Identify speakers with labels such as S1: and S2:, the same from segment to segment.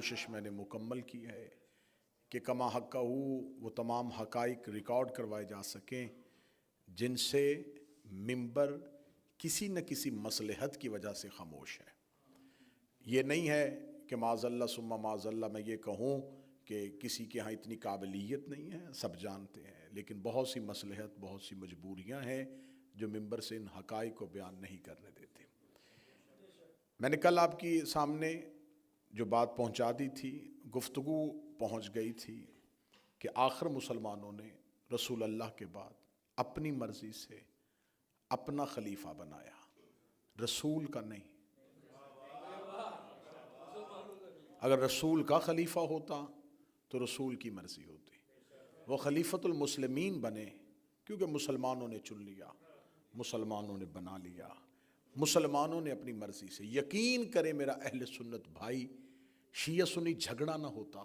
S1: کوشش میں نے مکمل کی ہے کہ کما حق وہ تمام حقائق ریکارڈ کروائے جا سکیں جن سے ممبر کسی نہ کسی مصلحت کی وجہ سے خاموش ہے۔ یہ نہیں ہے کہ معاذ اللہ ثم معاذ اللہ میں یہ کہوں کہ کسی کے ہاں اتنی قابلیت نہیں ہے، سب جانتے ہیں، لیکن بہت سی مصلحت، بہت سی مجبوریاں ہیں جو ممبر سے ان حقائق کو بیان نہیں کرنے دیتے۔ میں نے کل آپ کی سامنے جو بات پہنچا دی تھی، گفتگو پہنچ گئی تھی کہ آخر مسلمانوں نے رسول اللہ کے بعد اپنی مرضی سے اپنا خلیفہ بنایا، رسول کا نہیں۔ اگر رسول کا خلیفہ ہوتا تو رسول کی مرضی ہوتی، وہ خلیفۃ المسلمین بنے کیونکہ مسلمانوں نے چن لیا، مسلمانوں نے بنا لیا، مسلمانوں نے اپنی مرضی سے۔ یقین کرے میرا اہل سنت بھائی، شیعہ سنی جھگڑا نہ ہوتا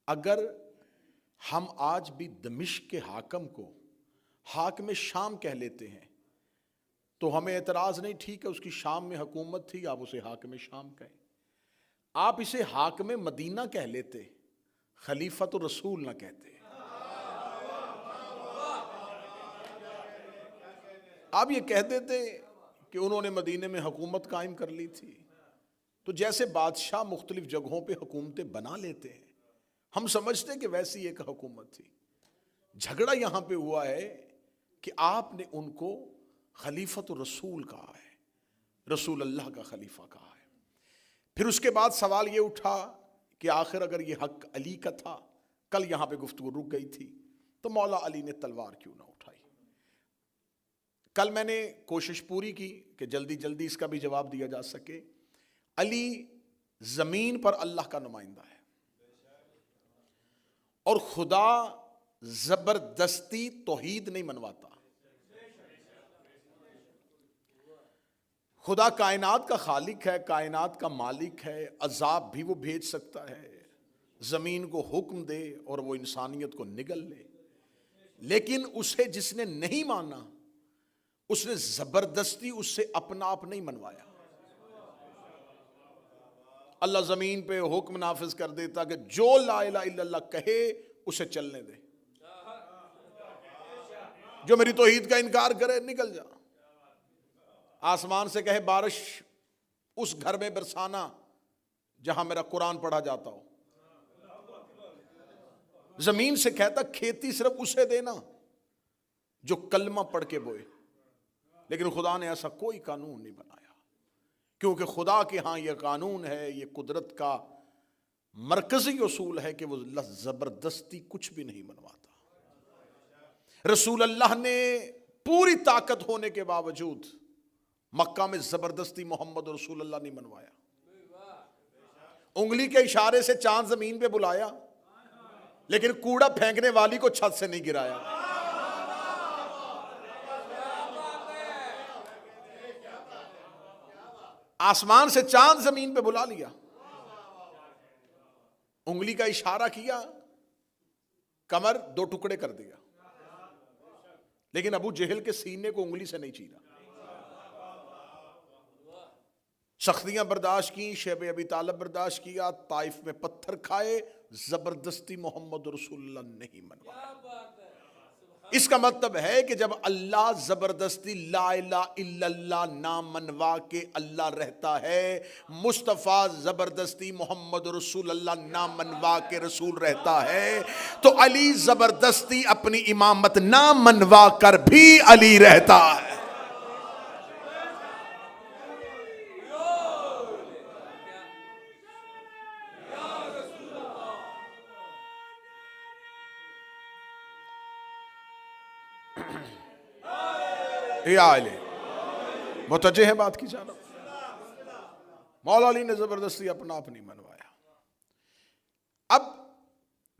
S1: اگر ہم آج بھی دمشق کے حاکم کو حاکم شام کہہ لیتے ہیں تو ہمیں اعتراض نہیں، ٹھیک ہے اس کی شام میں حکومت تھی، آپ اسے حاکم شام کہیں۔ آپ اسے حاکم مدینہ کہہ لیتے، خلیفۃ الرسول نہ کہتے۔ آپ یہ کہہ دیتے کہ انہوں نے مدینے میں حکومت قائم کر لی تھی، تو جیسے بادشاہ مختلف جگہوں پہ حکومتیں بنا لیتے ہیں، ہم سمجھتے ہیں کہ ویسی ایک حکومت تھی۔ جھگڑا یہاں پہ ہوا ہے کہ آپ نے ان کو خلیفۃ الرسول کہا ہے، رسول اللہ کا خلیفہ کہا ہے۔ پھر اس کے بعد سوال یہ اٹھا کہ آخر اگر یہ حق علی کا تھا، کل یہاں پہ گفتگو رک گئی تھی، تو مولا علی نے تلوار کیوں نہ اٹھائی؟ کل میں نے کوشش پوری کی کہ جلدی جلدی اس کا بھی جواب دیا جا سکے۔ علی زمین پر اللہ کا نمائندہ ہے، اور خدا زبردستی توحید نہیں منواتا۔ خدا کائنات کا خالق ہے، کائنات کا مالک ہے، عذاب بھی وہ بھیج سکتا ہے، زمین کو حکم دے اور وہ انسانیت کو نگل لے، لیکن اسے جس نے نہیں مانا اس نے زبردستی اس سے اپنا آپ نہیں منوایا۔ اللہ زمین پہ حکم نافذ کر دیتا کہ جو لا الہ الا اللہ کہے اسے چلنے دے، جو میری توحید کا انکار کرے نکل جا۔ آسمان سے کہے بارش اس گھر میں برسانا جہاں میرا قرآن پڑھا جاتا ہو، زمین سے کہتا کھیتی صرف اسے دینا جو کلمہ پڑھ کے بوئے، لیکن خدا نے ایسا کوئی قانون نہیں بنایا، کیونکہ خدا کے ہاں یہ قانون ہے، یہ قدرت کا مرکزی اصول ہے کہ وہ زبردستی کچھ بھی نہیں منواتا۔ رسول اللہ نے پوری طاقت ہونے کے باوجود مکہ میں زبردستی محمد رسول اللہ نہیں منوایا، انگلی کے اشارے سے چاند زمین پہ بلایا، لیکن کوڑا پھینکنے والی کو چھت سے نہیں گرایا۔ آسمان سے چاند زمین پہ بلا لیا، انگلی کا اشارہ کیا، کمر دو ٹکڑے کر دیا، لیکن ابو جہل کے سینے کو انگلی سے نہیں چیرا۔ سختیاں برداشت کی، شیب ابی طالب برداشت کیا، طائف میں پتھر کھائے، زبردستی محمد رسول اللہ نہیں منوایا۔ اس کا مطلب ہے کہ جب اللہ زبردستی لا الہ الا اللہ نام منوا کے اللہ رہتا ہے، مصطفیٰ زبردستی محمد رسول اللہ نام منوا کے رسول رہتا ہے، تو علی زبردستی اپنی امامت نام منوا کر بھی علی رہتا ہے۔ یا علی متوجہ ہے بات کی جانب؟ مولا علی نے زبردستی اپنا آپ نہیں منوایا۔ اب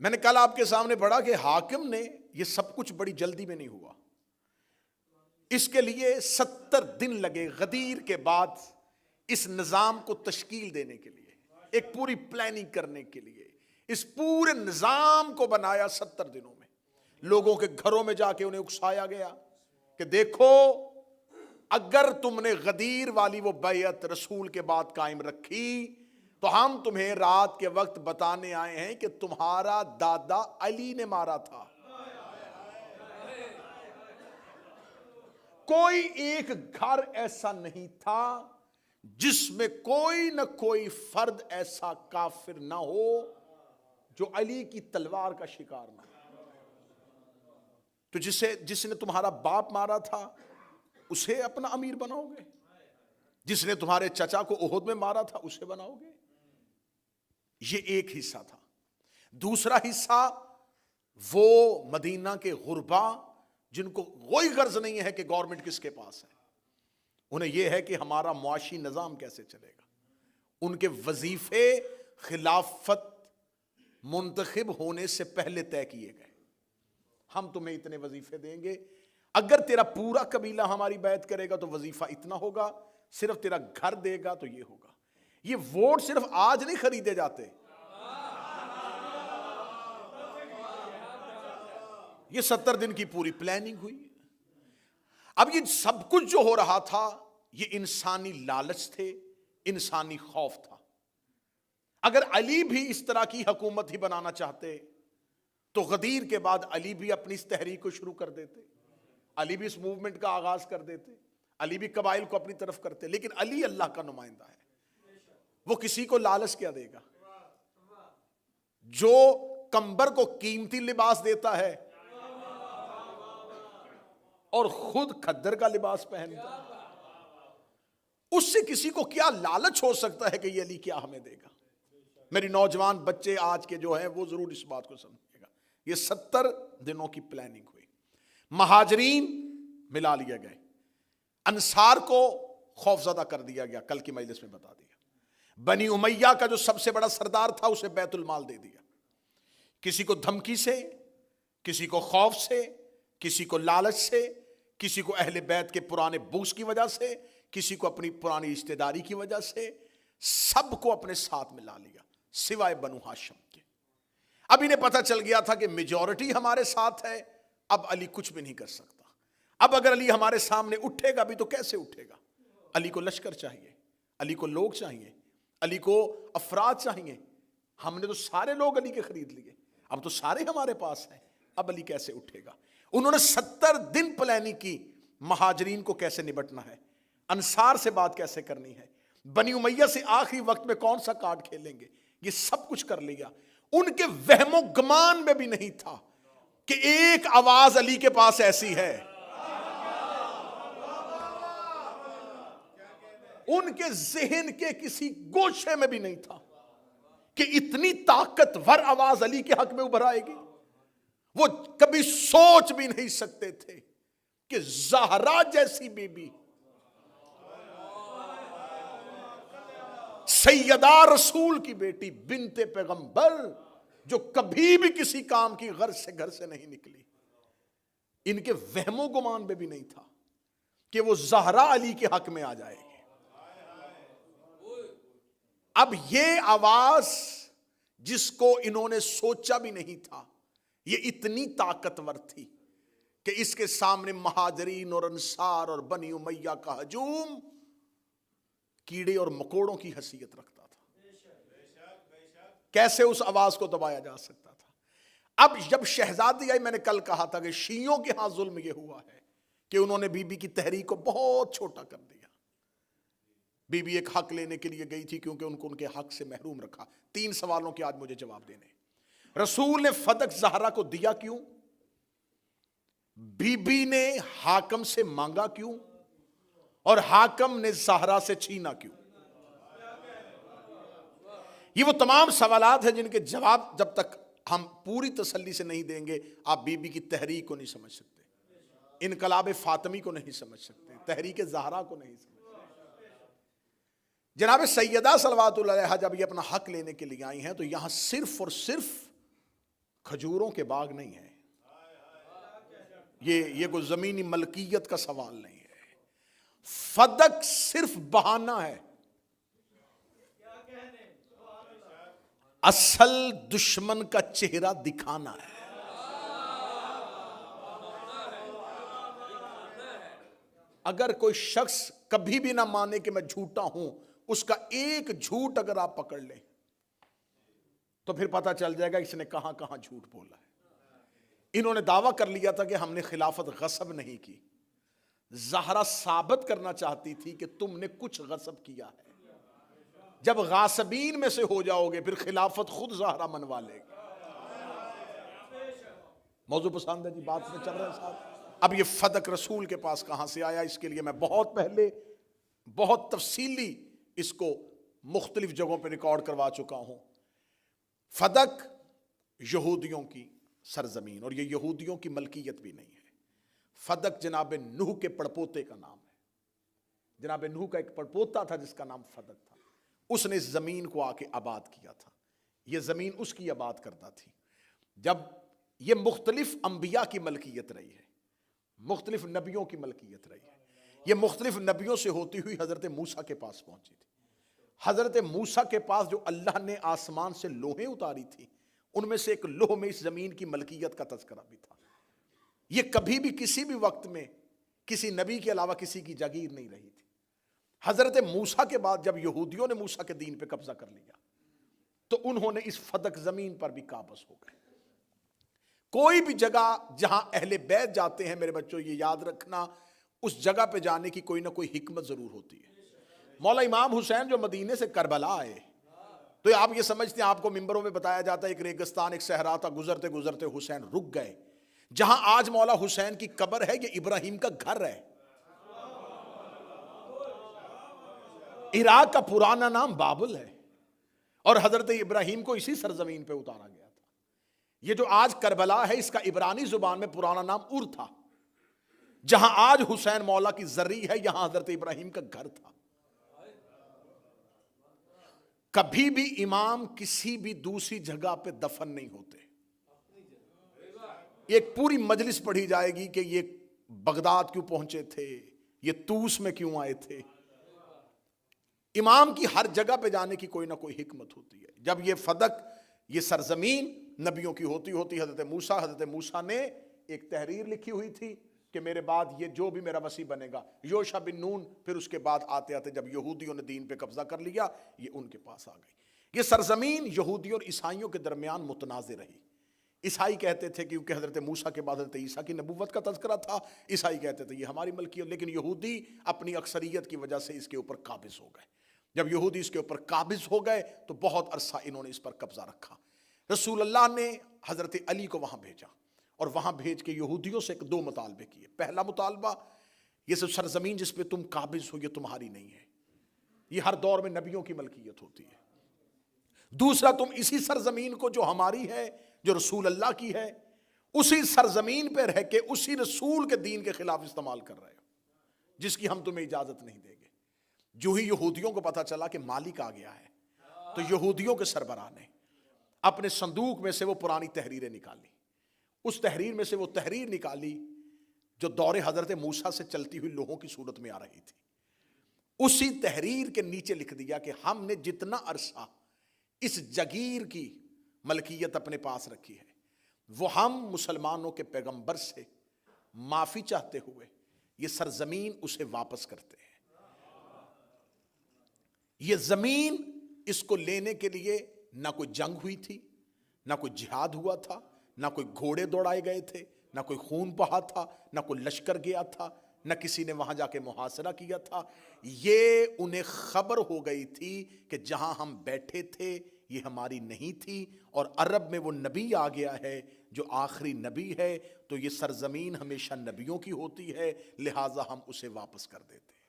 S1: میں نے کل آپ کے سامنے پڑھا کہ حاکم نے یہ سب کچھ بڑی جلدی میں نہیں ہوا، اس کے لیے 70 دن لگے غدیر کے بعد اس نظام کو تشکیل دینے کے لیے، ایک پوری پلاننگ کرنے کے لیے، اس پورے نظام کو بنایا 70 دنوں میں۔ لوگوں کے گھروں میں جا کے انہیں اکسایا گیا کہ دیکھو اگر تم نے غدیر والی وہ بیعت رسول کے بعد قائم رکھی تو ہم تمہیں رات کے وقت بتانے آئے ہیں کہ تمہارا دادا علی نے مارا تھا. کوئی ایک گھر ایسا نہیں تھا جس میں کوئی نہ کوئی فرد ایسا کافر نہ ہو جو علی کی تلوار کا شکار نہ ہو. تو جس نے تمہارا باپ مارا تھا اسے اپنا امیر بناؤ گے؟ جس نے تمہارے چچا کو احد میں مارا تھا اسے بناؤ گے؟ یہ ایک حصہ تھا. دوسرا حصہ وہ مدینہ کے غربا جن کو کوئی غرض نہیں ہے کہ گورنمنٹ کس کے پاس ہے. انہیں یہ ہے کہ ہمارا معاشی نظام کیسے چلے گا. ان کے وظیفے خلافت منتخب ہونے سے پہلے طے کیے گئے. ہم تمہیں اتنے وظیفے دیں گے، اگر تیرا پورا قبیلہ ہماری بیعت کرے گا تو وظیفہ اتنا ہوگا، صرف تیرا گھر دے گا تو یہ ہوگا. یہ ووٹ صرف آج نہیں خریدے جاتے، یہ 70 دن کی پوری پلاننگ ہوئی. اب یہ سب کچھ جو ہو رہا تھا یہ انسانی لالچ تھے، انسانی خوف تھا. اگر علی بھی اس طرح کی حکومت ہی بنانا چاہتے تو غدیر کے بعد علی بھی اپنی اس تحریک کو شروع کر دیتے، علی بھی اس موومنٹ کا آغاز کر دیتے، علی بھی قبائل کو اپنی طرف کرتے. لیکن علی اللہ کا نمائندہ ہے، وہ کسی کو لالچ کیا دے گا؟ جو کمبر کو قیمتی لباس دیتا ہے اور خود کھدر کا لباس پہنتا ہے، اس سے کسی کو کیا لالچ ہو سکتا ہے کہ یہ علی کیا ہمیں دے گا؟ میری نوجوان بچے آج کے جو ہیں وہ ضرور اس بات کو سمجھے گا. یہ 70 دنوں کی پلاننگ ہوئی. مہاجرین ملا لیے گئے، انصار کو خوفزدہ کر دیا گیا، کل کی مجلس میں بتا دیا. بنی امیہ کا جو سب سے بڑا سردار تھا اسے بیت المال دے دیا. کسی کو دھمکی سے، کسی کو خوف سے، کسی کو لالچ سے، کسی کو اہل بیت کے پرانے بغض کی وجہ سے، کسی کو اپنی پرانی رشتہ داری کی وجہ سے، سب کو اپنے ساتھ ملا لیا سوائے بنو ہاشم کے. اب انہیں پتہ چل گیا تھا کہ میجورٹی ہمارے ساتھ ہے، اب علی کچھ بھی نہیں کر سکتا. اب اگر علی ہمارے سامنے اٹھے گا بھی تو کیسے اٹھے گا؟ علی کو لشکر چاہیے، علی کو لوگ چاہیے، علی کو افراد چاہیے. ہم نے تو سارے لوگ علی کے خرید لیے، اب تو سارے ہمارے پاس ہیں، اب علی کیسے اٹھے گا؟ انہوں نے 70 دن پلاننگ کی، مہاجرین کو کیسے نبٹنا ہے، انصار سے بات کیسے کرنی ہے، بنی امیہ سے آخری وقت میں کون سا کارڈ کھیلیں گے، یہ سب کچھ کر لیا. ان کے وہم و گمان میں بھی نہیں تھا کہ ایک آواز علی کے پاس ایسی ہے. ان کے ذہن کے کسی گوشے میں بھی نہیں تھا کہ اتنی طاقتور آواز علی کے حق میں ابھر آئے گی. وہ کبھی سوچ بھی نہیں سکتے تھے کہ زہرا جیسی بی بی، سیدہ رسول کی بیٹی، بنت پیغمبر، جو کبھی بھی کسی کام کی غرض سے گھر سے نہیں نکلی، ان کے وہم و گمان میں بھی نہیں تھا کہ وہ زہرا علی کے حق میں آ جائے گی. اب یہ آواز جس کو انہوں نے سوچا بھی نہیں تھا، یہ اتنی طاقتور تھی کہ اس کے سامنے مہاجرین اور انصار اور بنی امیہ کا ہجوم کیڑے اور مکوڑوں کی حیثیت رکھتا تھا. کیسے اس آواز کو دبایا جا سکتا تھا؟ اب جب شہزادی آئی، میں نے کل کہا تھا کہ شیعوں کے ہاں ظلم یہ ہوا ہے کہ انہوں نے بی بی کی تحریک کو بہت چھوٹا کر دیا. بی بی ایک حق لینے کے لیے گئی تھی کیونکہ ان کو ان کے حق سے محروم رکھا. 3 سوالوں کے آج مجھے جواب دینے. رسول نے فدق زہرا کو دیا کیوں؟ بی بی نے حاکم سے مانگا کیوں؟ اور حاکم نے زہرا سے چھینا کیوں؟ یہ وہ تمام سوالات ہیں جن کے جواب جب تک ہم پوری تسلی سے نہیں دیں گے آپ بی بی کی تحریک کو نہیں سمجھ سکتے، انقلاب فاطمی کو نہیں سمجھ سکتے، تحریک زہرا کو نہیں سمجھ سکتے. جناب سیدہ صلوات اللہ علیہا جب یہ اپنا حق لینے کے لیے آئی ہیں تو یہاں صرف اور صرف کھجوروں کے باغ نہیں ہے، یہ کوئی زمینی ملکیت کا سوال نہیں ہے. فدق صرف بہانہ ہے، اصل دشمن کا چہرہ دکھانا ہے. اگر کوئی شخص کبھی بھی نہ مانے کہ میں جھوٹا ہوں اس کا ایک جھوٹ اگر آپ پکڑ لیں تو پھر پتہ چل جائے گا اس نے کہاں کہاں جھوٹ بولا ہے۔ انہوں نے دعویٰ کر لیا تھا کہ ہم نے خلافت غصب نہیں کی، زہرا ثابت کرنا چاہتی تھی کہ تم نے کچھ غصب کیا ہے۔ جب غاصبین میں سے ہو جاؤ گے پھر خلافت خود زہرا منوا لے گی۔ موضوع پسند ہے جی، بات میں چل رہا ہے صاحب۔ اب یہ فدق رسول کے پاس کہاں سے آیا، اس کے لیے میں بہت پہلے بہت تفصیلی اس کو مختلف جگہوں پہ ریکارڈ کروا چکا ہوں۔ فدق یہودیوں کی سرزمین، اور یہ یہودیوں کی ملکیت بھی نہیں ہے۔ فدق جناب نوح کے پڑپوتے کا نام ہے۔ جناب نوح کا ایک پڑپوتا تھا جس کا نام فدق تھا، اس نے اس زمین کو آ کے آباد کیا تھا۔ یہ زمین اس کی آباد کرتا تھی۔ جب یہ مختلف انبیاء کی ملکیت رہی ہے، مختلف نبیوں کی ملکیت رہی ہے، یہ مختلف نبیوں سے ہوتی ہوئی حضرت موسیٰ کے پاس پہنچی تھی۔ حضرت موسیٰ کے پاس جو اللہ نے آسمان سے لوحیں اتاری تھی، ان میں سے ایک لوح میں اس زمین کی ملکیت کا تذکرہ بھی تھا۔ یہ کبھی بھی کسی بھی وقت میں کسی نبی کے علاوہ کسی کی جاگیر نہیں رہی تھی۔ حضرت موسیٰ کے بعد جب یہودیوں نے موسیٰ کے دین پہ قبضہ کر لیا تو انہوں نے اس فدق زمین پر بھی قابض ہو گئے۔ کوئی بھی جگہ جہاں اہل بیت جاتے ہیں میرے بچوں، یہ یاد رکھنا، اس جگہ پہ جانے کی کوئی نہ کوئی حکمت ضرور ہوتی ہے۔ مولا امام حسین جو مدینے سے کربلا آئے تو آپ یہ سمجھتے ہیں، آپ کو ممبروں میں بتایا جاتا ہے ایک ریگستان ایک صحرا تھا، گزرتے گزرتے حسین رک گئے۔ جہاں آج مولا حسین کی قبر ہے یہ ابراہیم کا گھر ہے۔ عراق کا پرانا نام بابل ہے، اور حضرت ابراہیم کو اسی سرزمین پہ اتارا گیا تھا۔ یہ جو آج کربلا ہے اس کا عبرانی زبان میں پرانا نام ار تھا۔ جہاں آج حسین مولا کی زرعی ہے یہاں حضرت ابراہیم کا گھر تھا۔ کبھی بھی امام کسی بھی دوسری جگہ پہ دفن نہیں ہوتے۔ ایک پوری مجلس پڑھی جائے گی کہ یہ بغداد کیوں پہنچے تھے، یہ طوس میں کیوں آئے تھے۔ امام کی ہر جگہ پہ جانے کی کوئی نہ کوئی حکمت ہوتی ہے۔ جب یہ فدق، یہ سرزمین نبیوں کی ہوتی حضرت موسیٰ نے ایک تحریر لکھی ہوئی تھی کہ میرے بعد یہ جو بھی میرا وصی بنے گا، یوشع بن نون، پھر اس کے بعد آتے آتے جب یہودیوں نے دین پہ قبضہ کر لیا یہ ان کے پاس آ گئی۔ یہ سرزمین یہودیوں اور عیسائیوں کے درمیان متنازع رہی۔ عیسائی کہتے تھے کیونکہ حضرت موسیٰ کے بعد حضرت عیسیٰ کی نبوت کا تذکرہ تھا، عیسائی کہتے تھے یہ ہماری ملکیت، لیکن یہودی اپنی اکثریت کی وجہ سے اس کے اوپر قابض ہو گئے۔ جب یہودی اس کے اوپر قابض ہو گئے تو بہت عرصہ انہوں نے اس پر قبضہ رکھا۔ رسول اللہ نے حضرت علی کو وہاں بھیجا، اور وہاں بھیج کے یہودیوں سے دو مطالبے کیے۔ پہلا مطالبہ، یہ سب سرزمین جس پہ تم قابض ہو یہ تمہاری نہیں ہے، یہ ہر دور میں نبیوں کی ملکیت ہوتی ہے۔ دوسرا، تم اسی سرزمین کو جو ہماری ہے، جو رسول اللہ کی ہے، اسی سرزمین پہ رہ کے اسی رسول کے دین کے خلاف استعمال کر رہے ہو، جس کی ہم تمہیں اجازت نہیں دیں گے۔ جو ہی یہودیوں کو پتا چلا کہ مالک آ گیا ہے تو یہودیوں کے سربراہ نے اپنے صندوق میں سے وہ پرانی تحریریں نکالی۔ اس تحریر میں سے وہ تحریر نکالی جو دور حضرت موسیٰ سے چلتی ہوئی لوحوں کی صورت میں آ رہی تھی۔ اسی تحریر کے نیچے لکھ دیا کہ ہم نے جتنا عرصہ اس جگیر کی ملکیت اپنے پاس رکھی ہے وہ ہم مسلمانوں کے پیغمبر سے معافی چاہتے ہوئے یہ سرزمین اسے واپس کرتے ہیں۔ یہ زمین اس کو لینے کے لیے نہ کوئی جنگ ہوئی تھی، نہ کوئی جہاد ہوا تھا، نہ کوئی گھوڑے دوڑائے گئے تھے، نہ کوئی خون بہا تھا، نہ کوئی لشکر گیا تھا، نہ کسی نے وہاں جا کے محاصرہ کیا تھا۔ یہ انہیں خبر ہو گئی تھی کہ جہاں ہم بیٹھے تھے یہ ہماری نہیں تھی، اور عرب میں وہ نبی آ گیا ہے جو آخری نبی ہے، تو یہ سرزمین ہمیشہ نبیوں کی ہوتی ہے، لہٰذا ہم اسے واپس کر دیتے ہیں۔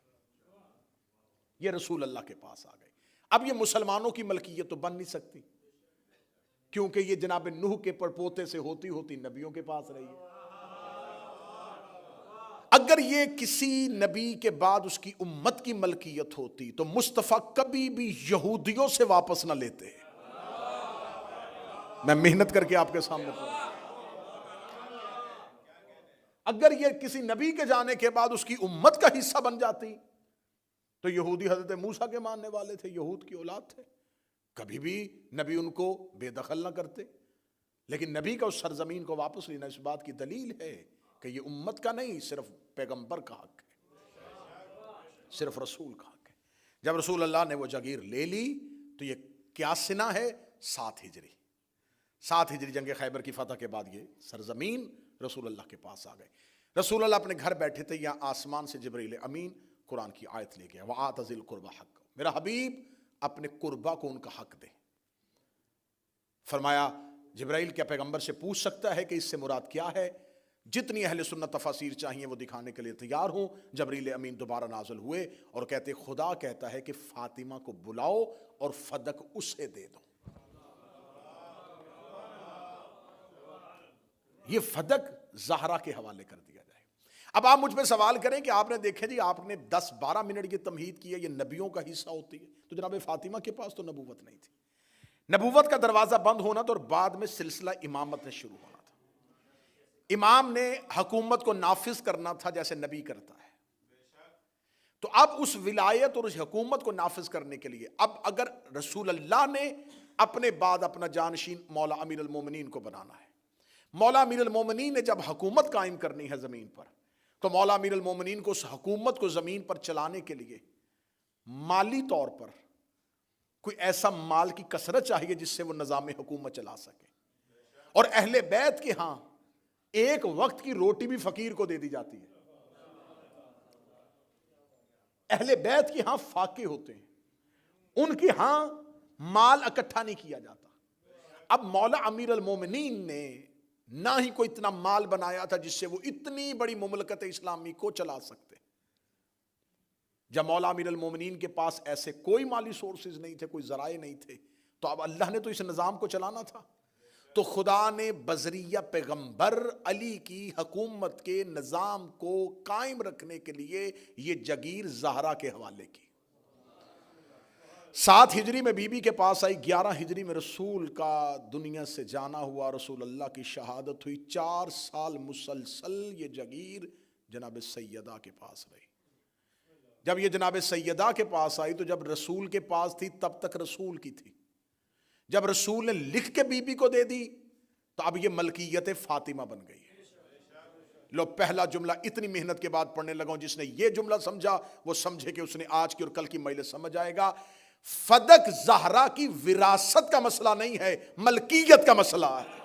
S1: یہ رسول اللہ کے پاس آ گئی۔ اب یہ مسلمانوں کی ملکیت تو بن نہیں سکتی کیونکہ یہ جناب نوح کے پڑپوتے سے ہوتی ہوتی نبیوں کے پاس رہی ہے۔ اگر یہ کسی نبی کے بعد اس کی امت کی ملکیت ہوتی تو مصطفیٰ کبھی بھی یہودیوں سے واپس نہ لیتے۔ میں محنت کر کے آپ کے سامنے پڑھوں، اگر یہ کسی نبی کے جانے کے بعد اس کی امت کا حصہ بن جاتی تو یہودی حضرت موسیٰ کے ماننے والے تھے، یہود کی اولاد تھے، کبھی بھی نبی ان کو بے دخل نہ کرتے۔ لیکن نبی کا اس سرزمین کو واپس لینا اس بات کی دلیل ہے کہ یہ امت کا نہیں، صرف پیغمبر کا حق ہے، صرف رسول کا حق ہے۔ جب رسول اللہ نے وہ جاگیر لے لی تو یہ کیا سنہ ہے؟ 7 ہجری 7 ہجری جنگ خیبر کی فتح کے بعد یہ سرزمین رسول اللہ کے پاس آ گئے. رسول اللہ اپنے گھر بیٹھے تھے، یہاں آسمان سے جبریل امین قرآن کی آیت لے گیا، وَآتَ ذِی الْقُرْبَى حَقَّهُ، میرا حبیب اپنے قربا کو ان کا حق دے. فرمایا جبرائیل کیا پیغمبر سے پوچھ سکتا ہے کہ اس سے مراد کیا ہے؟ جتنی اہل سنت تفاسیر چاہیے وہ دکھانے کے لیے تیار ہوں. جبریل امین دوبارہ نازل ہوئے اور کہتے خدا کہتا ہے کہ فاطمہ کو بلاؤ اور فدق اسے دے دو. یہ فدق زہرا کے حوالے کر دیا جائے. اب آپ مجھ پہ سوال کریں کہ آپ نے دیکھے جی آپ نے 10-12 منٹ کی تمہید کی ہے، یہ نبیوں کا حصہ ہوتی ہے، تو جناب فاطمہ کے پاس تو نبوت نہیں تھی. نبوت کا دروازہ بند ہونا تو اور بعد میں سلسلہ امامت نے شروع ہونا تھا. امام نے حکومت کو نافذ کرنا تھا جیسے نبی کرتا ہے. تو اب اس ولایت اور اس حکومت کو نافذ کرنے کے لیے اب اگر رسول اللہ نے اپنے بعد اپنا جانشین مولا امیر المومنین کو بنانا ہے، مولا امیر المومنین نے جب حکومت قائم کرنی ہے زمین پر، تو مولا امیر المومنین کو اس حکومت کو زمین پر چلانے کے لیے مالی طور پر کوئی ایسا مال کی کثرت چاہیے جس سے وہ نظام حکومت چلا سکے. اور اہل بیت کے ہاں ایک وقت کی روٹی بھی فقیر کو دے دی جاتی ہے. اہل بیت کے ہاں فاقے ہوتے ہیں، ان کے ہاں مال اکٹھا نہیں کیا جاتا. اب مولا امیر المومنین نے نہ ہی کوئی اتنا مال بنایا تھا جس سے وہ اتنی بڑی مملکت اسلامی کو چلا سکتے. جب مولا امیر المومنین کے پاس ایسے کوئی مالی سورسز نہیں تھے، کوئی ذرائع نہیں تھے، تو اب اللہ نے تو اس نظام کو چلانا تھا. تو خدا نے بذریعہ پیغمبر علی کی حکومت کے نظام کو قائم رکھنے کے لیے یہ جاگیر زہرا کے حوالے کی. 7 ہجری میں بی بی کے پاس آئی، 11 ہجری میں رسول کا دنیا سے جانا ہوا، رسول اللہ کی شہادت ہوئی. 4 سال مسلسل یہ جاگیر جناب سیدہ کے پاس رہی. جب یہ جناب سیدہ کے پاس آئی تو جب رسول کے پاس تھی تب تک رسول کی تھی. جب رسول نے لکھ کے بی بی کو دے دی تو اب یہ ملکیت فاطمہ بن گئی ہے. لو پہلا جملہ اتنی محنت کے بعد پڑھنے لگا ہوں، جس نے یہ جملہ سمجھا وہ سمجھے کہ اس نے آج کی اور کل کی مجلس سمجھ آئے گا. فدق زہرا کی وراثت کا مسئلہ نہیں ہے، ملکیت کا مسئلہ ہے.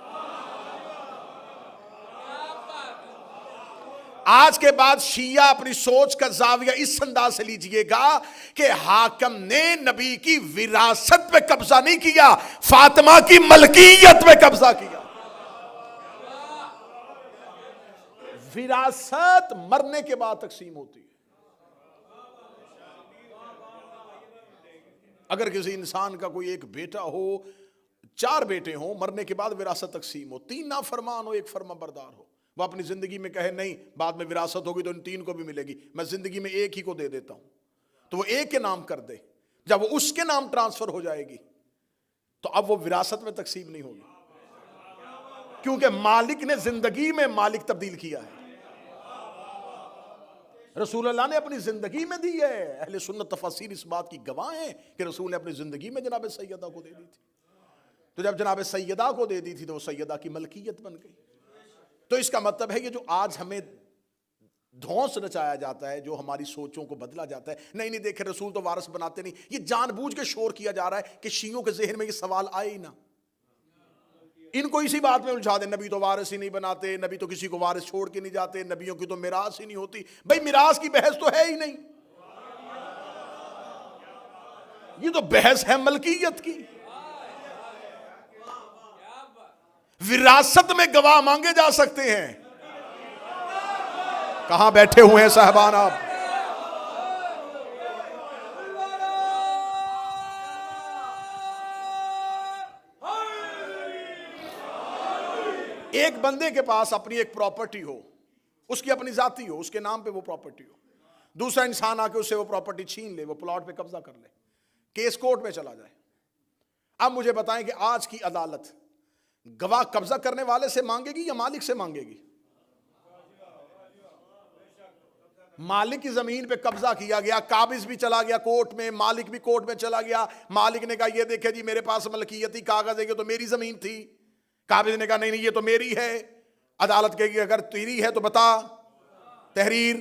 S1: آج کے بعد شیعہ اپنی سوچ کا زاویہ اس انداز سے لیجئے گا کہ حاکم نے نبی کی وراثت پہ قبضہ نہیں کیا، فاطمہ کی ملکیت پہ قبضہ کیا. وراثت مرنے کے بعد تقسیم ہوتی ہے. اگر کسی انسان کا کوئی ایک بیٹا ہو، 4 بیٹے ہوں، مرنے کے بعد وراثت تقسیم ہو، 3 نافرمان ہو، 1 فرما بردار ہو، وہ اپنی زندگی میں کہے نہیں بعد میں وراثت ہوگی تو ان 3 کو بھی ملے گی، میں زندگی میں 1 ہی کو دے دیتا ہوں، تو وہ 1 کے نام کر دے. جب وہ اس کے نام ٹرانسفر ہو جائے گی تو اب وہ وراثت میں تقسیم نہیں ہوگی، کیونکہ مالک نے زندگی میں مالک تبدیل کیا ہے. رسول اللہ نے اپنی زندگی میں دی ہے. اہل سنت تفاسیر اس بات کی گواہ ہیں کہ رسول نے اپنی زندگی میں جناب سیدہ کو دے دی تھی. تو جب جناب سیدہ کو دے دی تھی تو وہ سیدہ کی ملکیت بن گئی. تو اس کا مطلب ہے یہ جو آج ہمیں دھونس رچایا جاتا ہے، جو ہماری سوچوں کو بدلا جاتا ہے، نہیں دیکھے رسول تو وارث بناتے نہیں، یہ جان بوجھ کے شور کیا جا رہا ہے کہ شیعوں کے ذہن میں یہ سوال آئے ہی نہ. ان کو اسی بات میں الجھا دیں نبی تو وارث ہی نہیں بناتے، نبی تو کسی کو وارث چھوڑ کے نہیں جاتے، نبیوں کی تو میراث ہی نہیں ہوتی. بھئی میراث کی بحث تو ہے ہی نہیں، یہ تو بحث ہے ملکیت کی. وراثت میں گواہ مانگے جا سکتے ہیں. کہاں بیٹھے ہوئے ہیں صاحبان آپ؟ ایک بندے کے پاس اپنی ایک پراپرٹی ہو، اس کی اپنی ذاتی ہو، اس کے نام پہ وہ پراپرٹی ہو، دوسرا انسان آ کے اسے وہ پراپرٹی چھین لے، وہ پلاٹ پہ قبضہ کر لے، کیس کورٹ میں چلا جائے. اب مجھے بتائیں کہ آج کی عدالت گواہ قبضہ کرنے والے سے مانگے گی یا مالک سے مانگے گی؟ مالک کی زمین پہ قبضہ کیا گیا، قابض بھی چلا گیا کورٹ میں، مالک بھی کورٹ میں چلا گیا. مالک نے کہا یہ دیکھے جی میرے پاس ملکیتی کاغذ ہے، یہ تو میری زمین تھی. قابض نے کہا نہیں یہ تو میری ہے. عدالت کہے گی اگر تیری ہے تو بتا، تحریر،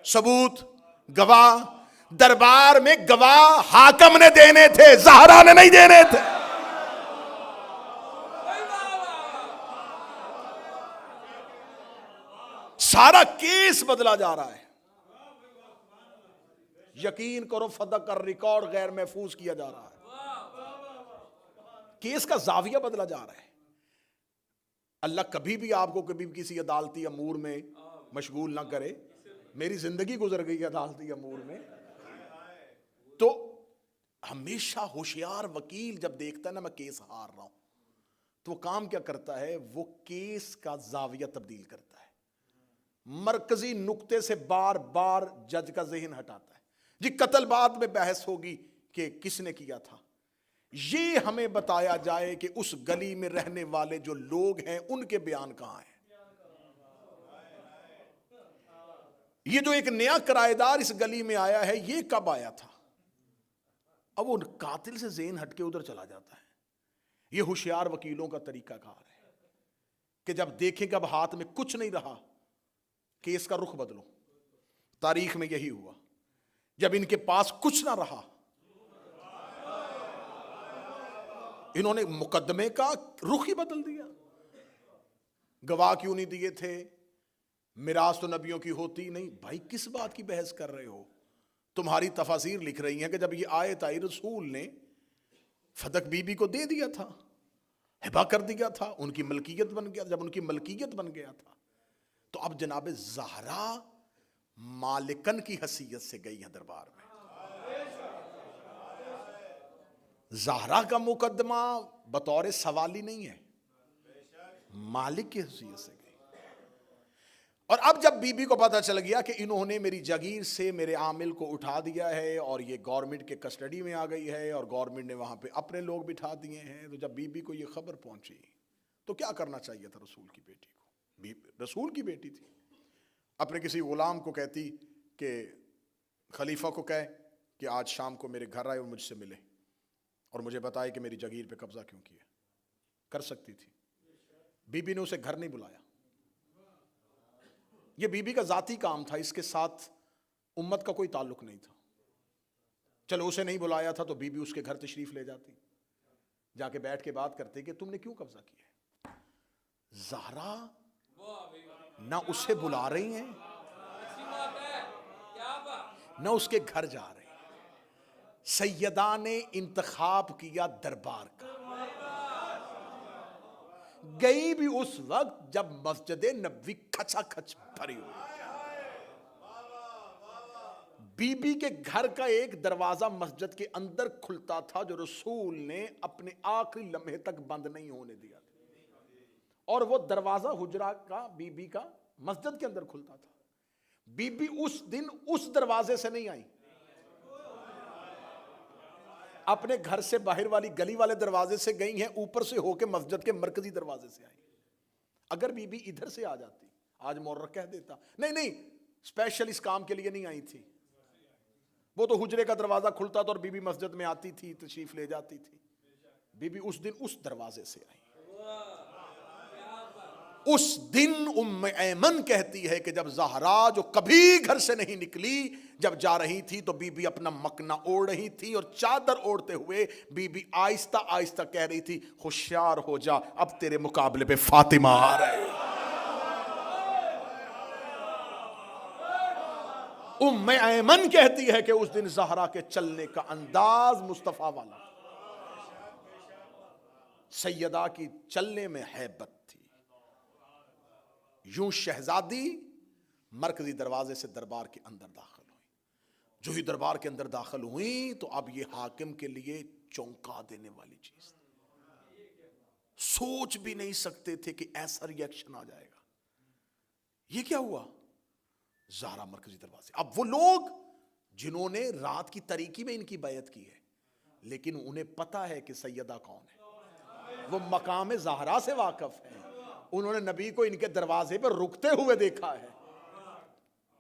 S1: ثبوت، گواہ. دربار میں گواہ حاکم نے دینے تھے، زہرا نے نہیں دینے تھے. سارا کیس بدلا جا رہا ہے. یقین کرو فدق کا ریکارڈ غیر محفوظ کیا جا رہا ہے. کیس کا زاویہ بدلا جا رہا ہے. اللہ کبھی بھی آپ کو کبھی بھی کسی عدالتی امور میں مشغول نہ کرے. میری زندگی گزر گئی عدالتی امور میں. تو ہمیشہ ہوشیار وکیل جب دیکھتا ہے نا میں کیس ہار رہا ہوں تو وہ کام کیا کرتا ہے؟ وہ کیس کا زاویہ تبدیل کرتا ہے. مرکزی نقطے سے بار بار جج کا ذہن ہٹاتا ہے. جی قتل بعد میں بحث ہوگی کہ کس نے کیا تھا. یہ ہمیں بتایا جائے کہ اس گلی میں رہنے والے جو لوگ ہیں ان کے بیان کہاں ہیں. یہ جو ایک نیا کرایہ دار اس گلی میں آیا ہے یہ کب آیا تھا؟ اب وہ قاتل سے ذہن ہٹ کے ادھر چلا جاتا ہے. یہ ہوشیار وکیلوں کا طریقہ کار ہے کہ جب دیکھیں کہ اب ہاتھ میں کچھ نہیں رہا کیس کا رخ بدلو. تاریخ میں یہی ہوا. جب ان کے پاس کچھ نہ رہا انہوں نے مقدمے کا رخ ہی بدل دیا. گواہ کیوں نہیں دیے تھے؟ میراث تو نبیوں کی ہوتی نہیں. بھائی کس بات کی بحث کر رہے ہو؟ تمہاری تفاسیر لکھ رہی ہیں کہ جب یہ آیت آئی رسول نے فدق بی بی کو دے دیا تھا، ہبا کر دیا تھا، ان کی ملکیت بن گیا. جب ان کی ملکیت بن گیا تھا تو اب جناب زہرا مالکن کی حیثیت سے گئی ہیں دربار میں. زہرا کا مقدمہ بطور سوالی نہیں ہے، مالک کی حیثیت سے گئی. اور اب جب بی بی کو پتا چل گیا کہ انہوں نے میری جگیر سے میرے عامل کو اٹھا دیا ہے اور یہ گورنمنٹ کے کسٹڈی میں آ گئی ہے اور گورنمنٹ نے وہاں پہ اپنے لوگ بٹھا دیے ہیں، تو جب بی بی کو یہ خبر پہنچی تو کیا کرنا چاہیے تھا رسول کی بیٹی کو؟ رسول کی بیٹی تھی. اپنے کسی غلام کو کہتی کہ خلیفہ کو کہے کہ آج شام کو میرے گھر آئے اور مجھ سے ملے اور مجھے بتائے کہ میری جگیر پہ قبضہ کیوں کیا. کر سکتی تھی. بی بی نے اسے گھر نہیں بلایا. یہ بی بی کا ذاتی کام تھا، اس کے ساتھ امت کا کوئی تعلق نہیں تھا. چلو اسے نہیں بلایا تھا تو بی بی اس کے گھر تشریف لے جاتی، جا کے بیٹھ کے بات کرتے کہ تم نے کیوں قبضہ کیا. زہرا نہ اسے بلا رہی ہیں نہ اس کے گھر جا رہے ہیں. سیدہ نے انتخاب کیا دربار کا. گئی بھی اس وقت جب مسجد نبوی کھچا کھچ بھری ہوئی. بی بی کے گھر کا ایک دروازہ مسجد کے اندر کھلتا تھا جو رسول نے اپنے آخری لمحے تک بند نہیں ہونے دیا تھا، اور وہ دروازہ حجرہ کا بی بی کا مسجد کے اندر کھلتا تھا. بی بی اس دن اس دروازے سے نہیں آئی، اپنے گھر سے باہر والی گلی والے دروازے سے گئی ہیں، اوپر سے ہو کے مسجد کے مرکزی دروازے سے آئی. اگر بی بی ادھر سے آ جاتی آج مورخ کہہ دیتا نہیں اسپیشل اس کام کے لیے نہیں آئی تھی، وہ تو حجرے کا دروازہ کھلتا تھا اور بی بی مسجد میں آتی تھی، تشریف لے جاتی تھی. بی بی اس دن اس دروازے سے آئی. اس دن ام ایمن کہتی ہے کہ جب زہرا جو کبھی گھر سے نہیں نکلی جب جا رہی تھی تو بی بی اپنا مکنا اوڑھ رہی تھی اور چادر اوڑھتے ہوئے بی بی آہستہ آہستہ کہہ رہی تھی ہوشیار ہو جا اب تیرے مقابلے پہ فاطمہ آ رہے. ام ایمن کہتی ہے کہ اس دن زہرا کے چلنے کا انداز مصطفیٰ والا، سیدہ کی چلنے میں ہیبت تھی. یوں شہزادی مرکزی دروازے سے دربار کے اندر داخل ہوئی. جو ہی دربار کے اندر داخل ہوئی تو اب یہ حاکم کے لیے چونکا دینے والی چیز تھی. سوچ بھی نہیں سکتے تھے کہ ایسا ری ایکشن آ جائے گا. یہ کیا ہوا؟ زہرا مرکزی دروازے. اب وہ لوگ جنہوں نے رات کی تاریکی میں ان کی بیعت کی ہے لیکن انہیں پتا ہے کہ سیدہ کون ہے، وہ مقام زہرا سے واقف ہیں، انہوں نے نبی کو ان کے دروازے پر رکتے ہوئے دیکھا ہے،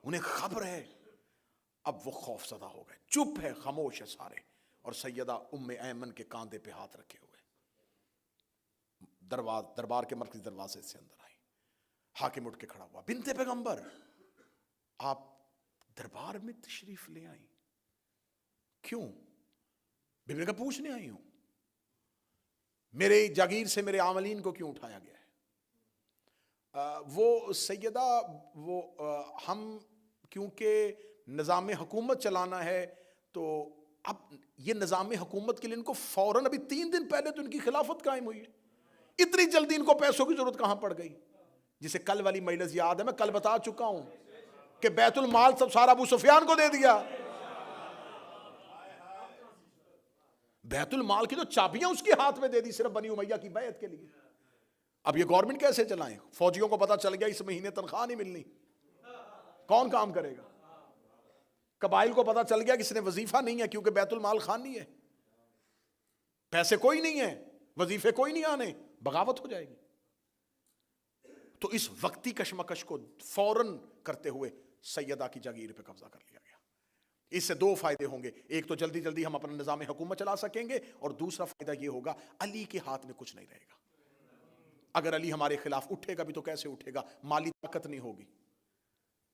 S1: انہیں خبر ہے. اب وہ خوف زدہ ہو گئے، چپ ہے، خاموش ہے سارے. اور سیدہ ام ایمن کے کاندھے پہ ہاتھ رکھے ہوئے دربار کے مرکزی دروازے سے اندر آئی. حاکم اٹھ کے کھڑا ہوا. بنت پیغمبر آپ دربار میں تشریف لے آئی؟ کیوں؟ بیوی نے کہا پوچھنے آئی ہوں، میرے جاگیر سے میرے عاملین کو کیوں اٹھایا گیا ہے؟ وہ سیدہ وہ ہم کیونکہ نظام حکومت چلانا ہے تو اب یہ نظام حکومت کے لیے ان کو فوراً ابھی 3 دن پہلے تو ان کی خلافت قائم ہوئی ہے، اتنی جلدی ان کو پیسوں کی ضرورت کہاں پڑ گئی؟ جسے کل والی مجلس یاد ہے، میں کل بتا چکا ہوں کہ بیت المال سب سارا ابو سفیان کو دے دیا، بیت المال کی تو چابیاں اس کے ہاتھ میں دے دی صرف بنی امیہ کی بیعت کے لیے۔ اب یہ گورنمنٹ کیسے چلائیں؟ فوجیوں کو پتا چل گیا اس مہینے تنخواہ نہیں ملنی، کون کام کرے گا؟ قبائل کو پتا چل گیا کہ اس نے وظیفہ نہیں ہے کیونکہ بیت المال خالی ہے، پیسے کوئی نہیں ہے، وظیفے کوئی نہیں آنے، بغاوت ہو جائے گی۔ تو اس وقتی کشمکش کو فوراً کرتے ہوئے سیدہ کی جاگیر پہ قبضہ کر لیا گیا۔ اس سے 2 فائدے ہوں گے، ایک تو جلدی جلدی ہم اپنا نظام حکومت چلا سکیں گے، اور دوسرا فائدہ یہ ہوگا علی کے ہاتھ میں کچھ نہیں رہے گا۔ اگر علی ہمارے خلاف اٹھے گا بھی تو کیسے اٹھے گا؟ مالی طاقت نہیں ہوگی،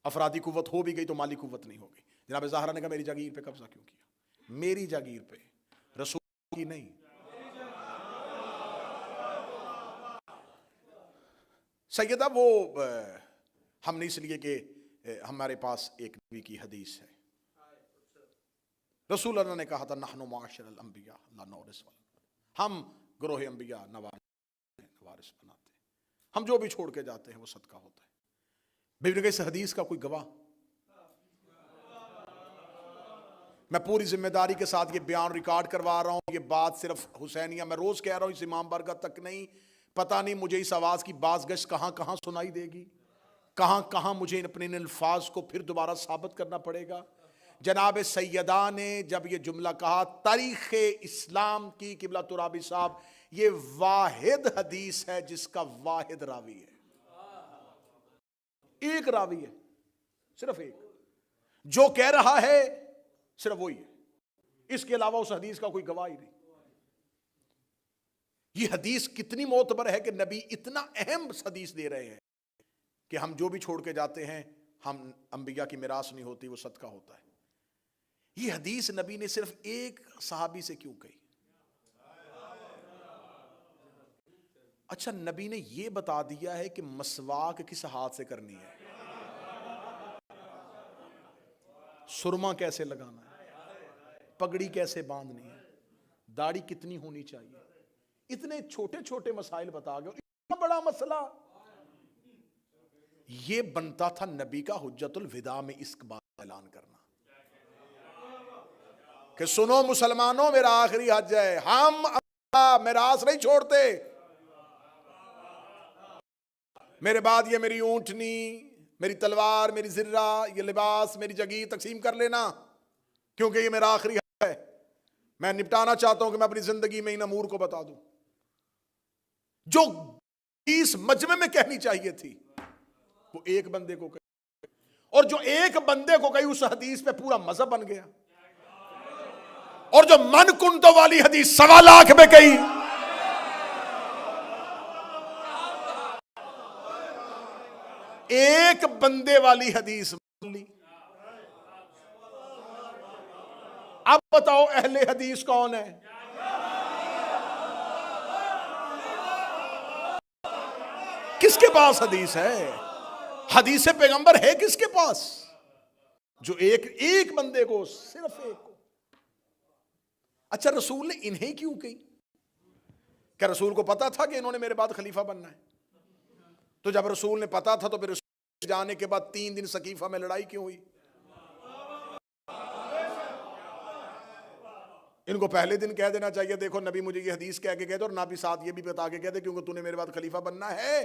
S1: افرادی قوت ہو بھی گئی تو مالی قوت نہیں ہوگی۔ جناب زہرا نے کہا میری جاگیر پہ قبضہ کیوں کیا؟ میری جاگیر پہ، رسول کی نہیں۔ سیدہ وہ ہم نے اس لیے کہ ہمارے پاس ایک نبی کی حدیث ہے، رسول اللہ نے کہا تھا نحن معاشر الانبیاء لا نورث، ہم گروہ انبیاء نوارث بناتے ہیں، ہم جو بھی چھوڑ کے جاتے ہیں وہ صدقہ ہوتا ہے۔ بیوی نے کہا اس حدیث کا کوئی گواہ؟ میں پوری ذمہ داری کے ساتھ یہ بیان ریکارڈ کروا رہا ہوں، یہ بات صرف حسینیہ میں روز کہہ رہا ہوں، اس امام برکت تک نہیں، پتہ نہیں مجھے اس آواز کی باز گشت کہاں کہاں سنائی دے گی، کہاں کہاں مجھے اپنے ان الفاظ کو پھر دوبارہ ثابت کرنا پڑے گا۔ جناب سیدہ نے جب یہ جملہ کہا، تاریخ اسلام کی قبلہ ترابی صاحب، یہ واحد حدیث ہے جس کا واحد راوی ہے، ایک راوی ہے، صرف ایک، جو کہہ رہا ہے صرف وہی ہے، اس کے علاوہ اس حدیث کا کوئی گواہ ہی نہیں۔ یہ حدیث کتنی معتبر ہے کہ نبی اتنا اہم حدیث دے رہے ہیں کہ ہم جو بھی چھوڑ کے جاتے ہیں، ہم انبیاء کی میراث نہیں ہوتی، وہ صدقہ ہوتا ہے۔ یہ حدیث نبی نے صرف ایک صحابی سے کیوں کہی؟ اچھا، نبی نے یہ بتا دیا ہے کہ مسواک کس ہاتھ سے کرنی ہے، سرما کیسے لگانا ہے، پگڑی کیسے باندھنی ہے، داڑھی کتنی ہونی چاہیے، اتنے چھوٹے چھوٹے مسائل بتا گئے، اتنا بڑا مسئلہ یہ بنتا تھا نبی کا حجت الوداع میں اس بات کا اعلان کرنا کہ سنو مسلمانوں، میرا آخری حج ہے، ہم میراث نہیں چھوڑتے، میرے بعد یہ میری اونٹنی، میری تلوار، میری زرہ، یہ لباس، میری جگیر تقسیم کر لینا، کیونکہ یہ میرا آخری حج ہے، میں نپٹانا چاہتا ہوں کہ میں اپنی زندگی میں ان امور کو بتا دوں جو اس مجمع میں کہنی چاہیے تھی، وہ ایک بندے کو کہی، اور جو ایک بندے کو کہی اس حدیث پہ پورا مذہب بن گیا، اور جو من کنتو والی حدیث 1.25 لاکھ میں کہی، ایک بندے والی حدیث لی۔ اب بتاؤ اہل حدیث کون ہے؟ کس کے پاس حدیث ہے؟ حدیث پیغمبر ہے کس کے پاس؟ جو ایک بندے کو، صرف ایک کو۔ اچھا، رسول نے انہیں کیوں کہی؟ کیا رسول کو پتا تھا کہ انہوں نے میرے بعد خلیفہ بننا ہے؟ تو جب رسول نے پتا تھا تو پھر رسول جانے کے بعد 3 دن سقیفہ میں لڑائی کیوں ہوئی؟ ان کو پہلے دن کہہ دینا چاہیے دیکھو نبی مجھے یہ حدیث کہہ کے کہہ دے، اور نبی ساتھ یہ بھی بتا کے کہہ دے کیونکہ تو نے میرے بعد خلیفہ بننا ہے۔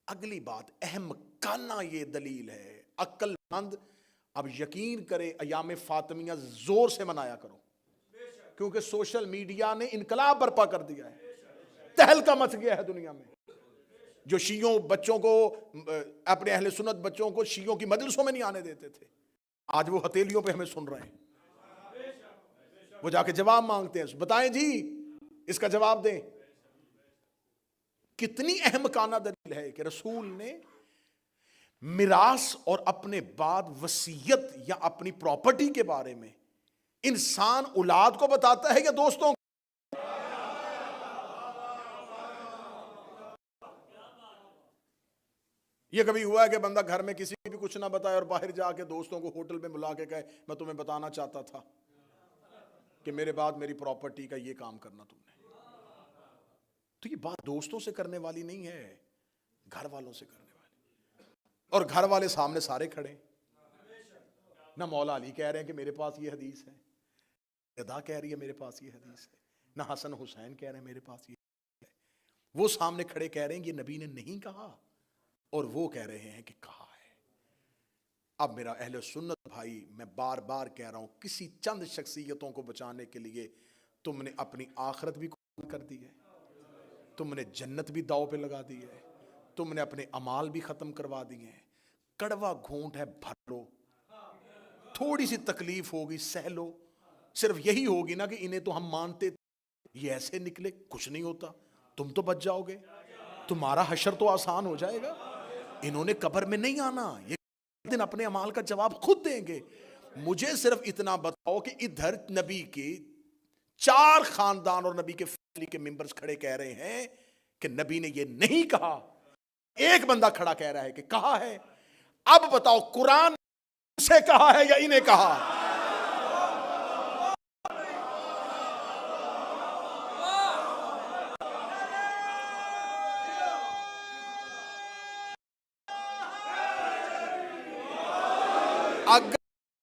S1: اگلی بات اہم کانا یہ دلیل ہے، عقل مند اب یقین کرے ایام فاطمیہ زور سے منایا کرو، کیونکہ سوشل میڈیا نے انقلاب برپا کر دیا ہے، تہلکہ مچ گیا ہے دنیا میں۔ جو شیعوں بچوں کو، اپنے اہل سنت بچوں کو شیعوں کی مجلسوں میں نہیں آنے دیتے تھے، آج وہ ہتھیلیوں پہ ہمیں سن رہے ہیں، وہ جا کے جواب مانگتے ہیں، بتائیں جی اس کا جواب دیں۔ کتنی اہم کانہ دلیل ہے کہ رسول نے میراث اور اپنے بعد وصیت یا اپنی پراپرٹی کے بارے میں انسان اولاد کو بتاتا ہے یا دوستوں کو؟ یہ کبھی ہوا ہے کہ بندہ گھر میں کسی بھی کچھ نہ بتائے اور باہر جا کے دوستوں کو ہوٹل میں بلا کے کہے میں تمہیں بتانا چاہتا تھا کہ میرے بعد میری پراپرٹی کا یہ کام کرنا تم نے؟ تو یہ بات دوستوں سے کرنے والی نہیں ہے، گھر والوں سے کرنے والی. اور گھر والے سامنے سارے کھڑے، نہ مولا علی کہہ رہے ہیں کہ میرے پاس یہ حدیث ہے، ادا کہہ رہی ہے میرے پاس یہ حدیث ہے، نہ حسن حسین کہہ رہے ہیں میرے پاس یہ ہے. وہ سامنے کھڑے کہہ رہے ہیں یہ نبی نے نہیں کہا، اور وہ کہہ رہے ہیں کہ کہا ہے. اب میرا اہل سنت بھائی، میں بار بار کہہ رہا ہوں، کسی چند شخصیتوں کو بچانے کے لیے تم نے اپنی آخرت بھی قربان کر دی ہے، تم نے جنت بھی داؤ پہ لگا دی ہے، تم نے اپنے اعمال بھی ختم کروا دیے ہیں. کڑوا گھونٹ ہے، بھر لو، تھوڑی سی تکلیف ہوگی سہ لو. صرف یہی ہوگی نا کہ انہیں تو ہم مانتے یہ ایسے نکلے، کچھ نہیں ہوتا، تم تو بچ جاؤ گے، تمہارا حشر تو آسان ہو جائے گا. انہوں نے قبر میں نہیں آنا، یہ دن اپنے اعمال کا جواب خود دیں گے. مجھے صرف اتنا بتاؤ کہ ادھر نبی کے 4 خاندان اور نبی کے فیملی کے ممبرز کھڑے کہہ رہے ہیں کہ نبی نے یہ نہیں کہا، ایک بندہ کھڑا کہہ رہا ہے کہ کہا ہے. اب بتاؤ قرآن سے کہا ہے یا انہیں کہا؟ اگر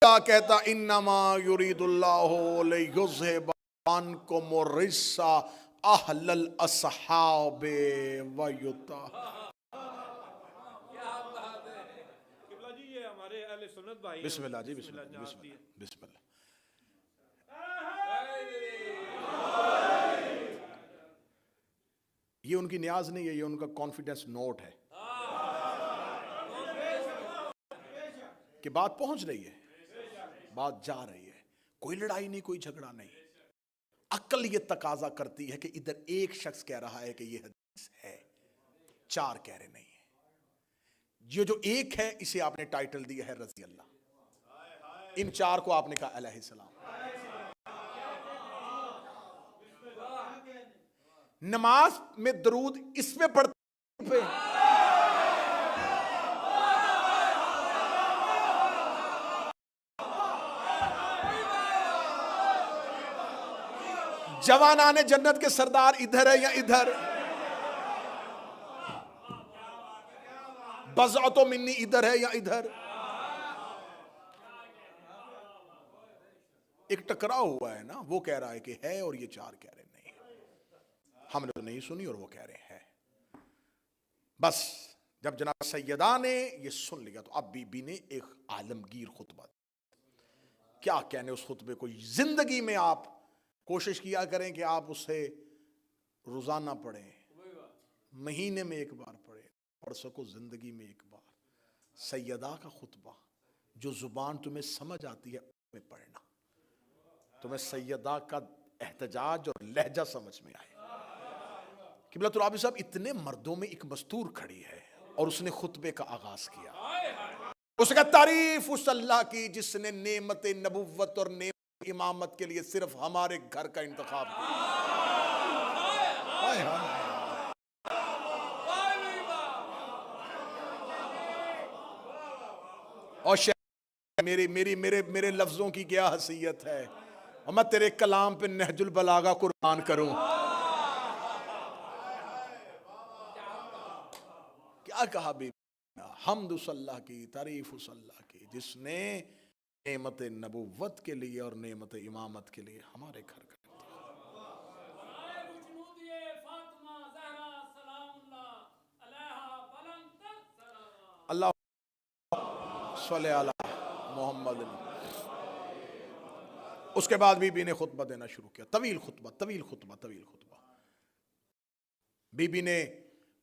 S1: کیا کہتا انما یرید اللہ لیذھب عنکم الرجس اہل الاصحاب ویطہرکم. بسم اللہ جی، بسم اللہ، بسم اللہ، بسم اللہ. یہ ان کی نیاز نہیں ہے، یہ ان کا کانفیڈنس نوٹ ہے کہ بات پہنچ رہی ہے، بات جا رہی ہے، کوئی لڑائی نہیں، کوئی جھگڑا نہیں. عقل یہ تقاضا کرتی ہے کہ ادھر ایک شخص کہہ رہا ہے کہ یہ حدیث ہے، 4 کہہ رہے نہیں ہیں. یہ جو ایک ہے اسے آپ نے ٹائٹل دیا ہے رضی اللہ، ان 4 کو آپ نے کہا علیہ السلام. نماز میں درود اس میں پڑھتے پہ جوانان جنت کے سردار ادھر ہے یا ادھر؟ بضعۃ منی ادھر ہے یا ادھر؟ ایک ٹکراؤ ہوا ہے نا، وہ کہہ رہا ہے کہ ہے اور یہ 4 کہہ رہے نہیں. ہم نے تو نہیں سنی اور وہ کہہ رہے ہیں. بس جب جناب سیدہ نے یہ سن لیا تو اب بی بی نے ایک عالمگیر خطبہ دیا. کیا کہنے اس خطبے کو، زندگی میں آپ کوشش کیا کریں کہ آپ اسے روزانہ پڑھیں، مہینے میں ایک بار پڑھیں، پڑھ سکو زندگی میں ایک بار. سیدہ کا خطبہ، جو زبان تمہیں سمجھ آتی ہے میں پڑھنا، تمہیں سیدہ کا احتجاج اور لہجہ سمجھ میں آئے. قبلہ ترابی صاحب اتنے مردوں میں ایک مستور کھڑی ہے اور اس نے خطبے کا آغاز کیا. اس کا تعریف اس اللہ کی جس نے نعمت نبوت اور نعمت امامت کے لیے صرف ہمارے گھر کا انتخاب کیا. اور میرے لفظوں کی کیا حیثیت ہے، اور میں تیرے کلام پہ نہج البلاغہ قربان کروں. کیا کہا بی بی؟ حمد اس اللہ کی، تعریف اس اللہ کی جس نے نعمت نبوت کے لیے اور نعمت امامت کے لیے ہمارے گھر کا اللہ صلی علی محمد. اس کے بعد بی بی نے خطبہ دینا شروع کیا، طویل خطبہ. بی بی نے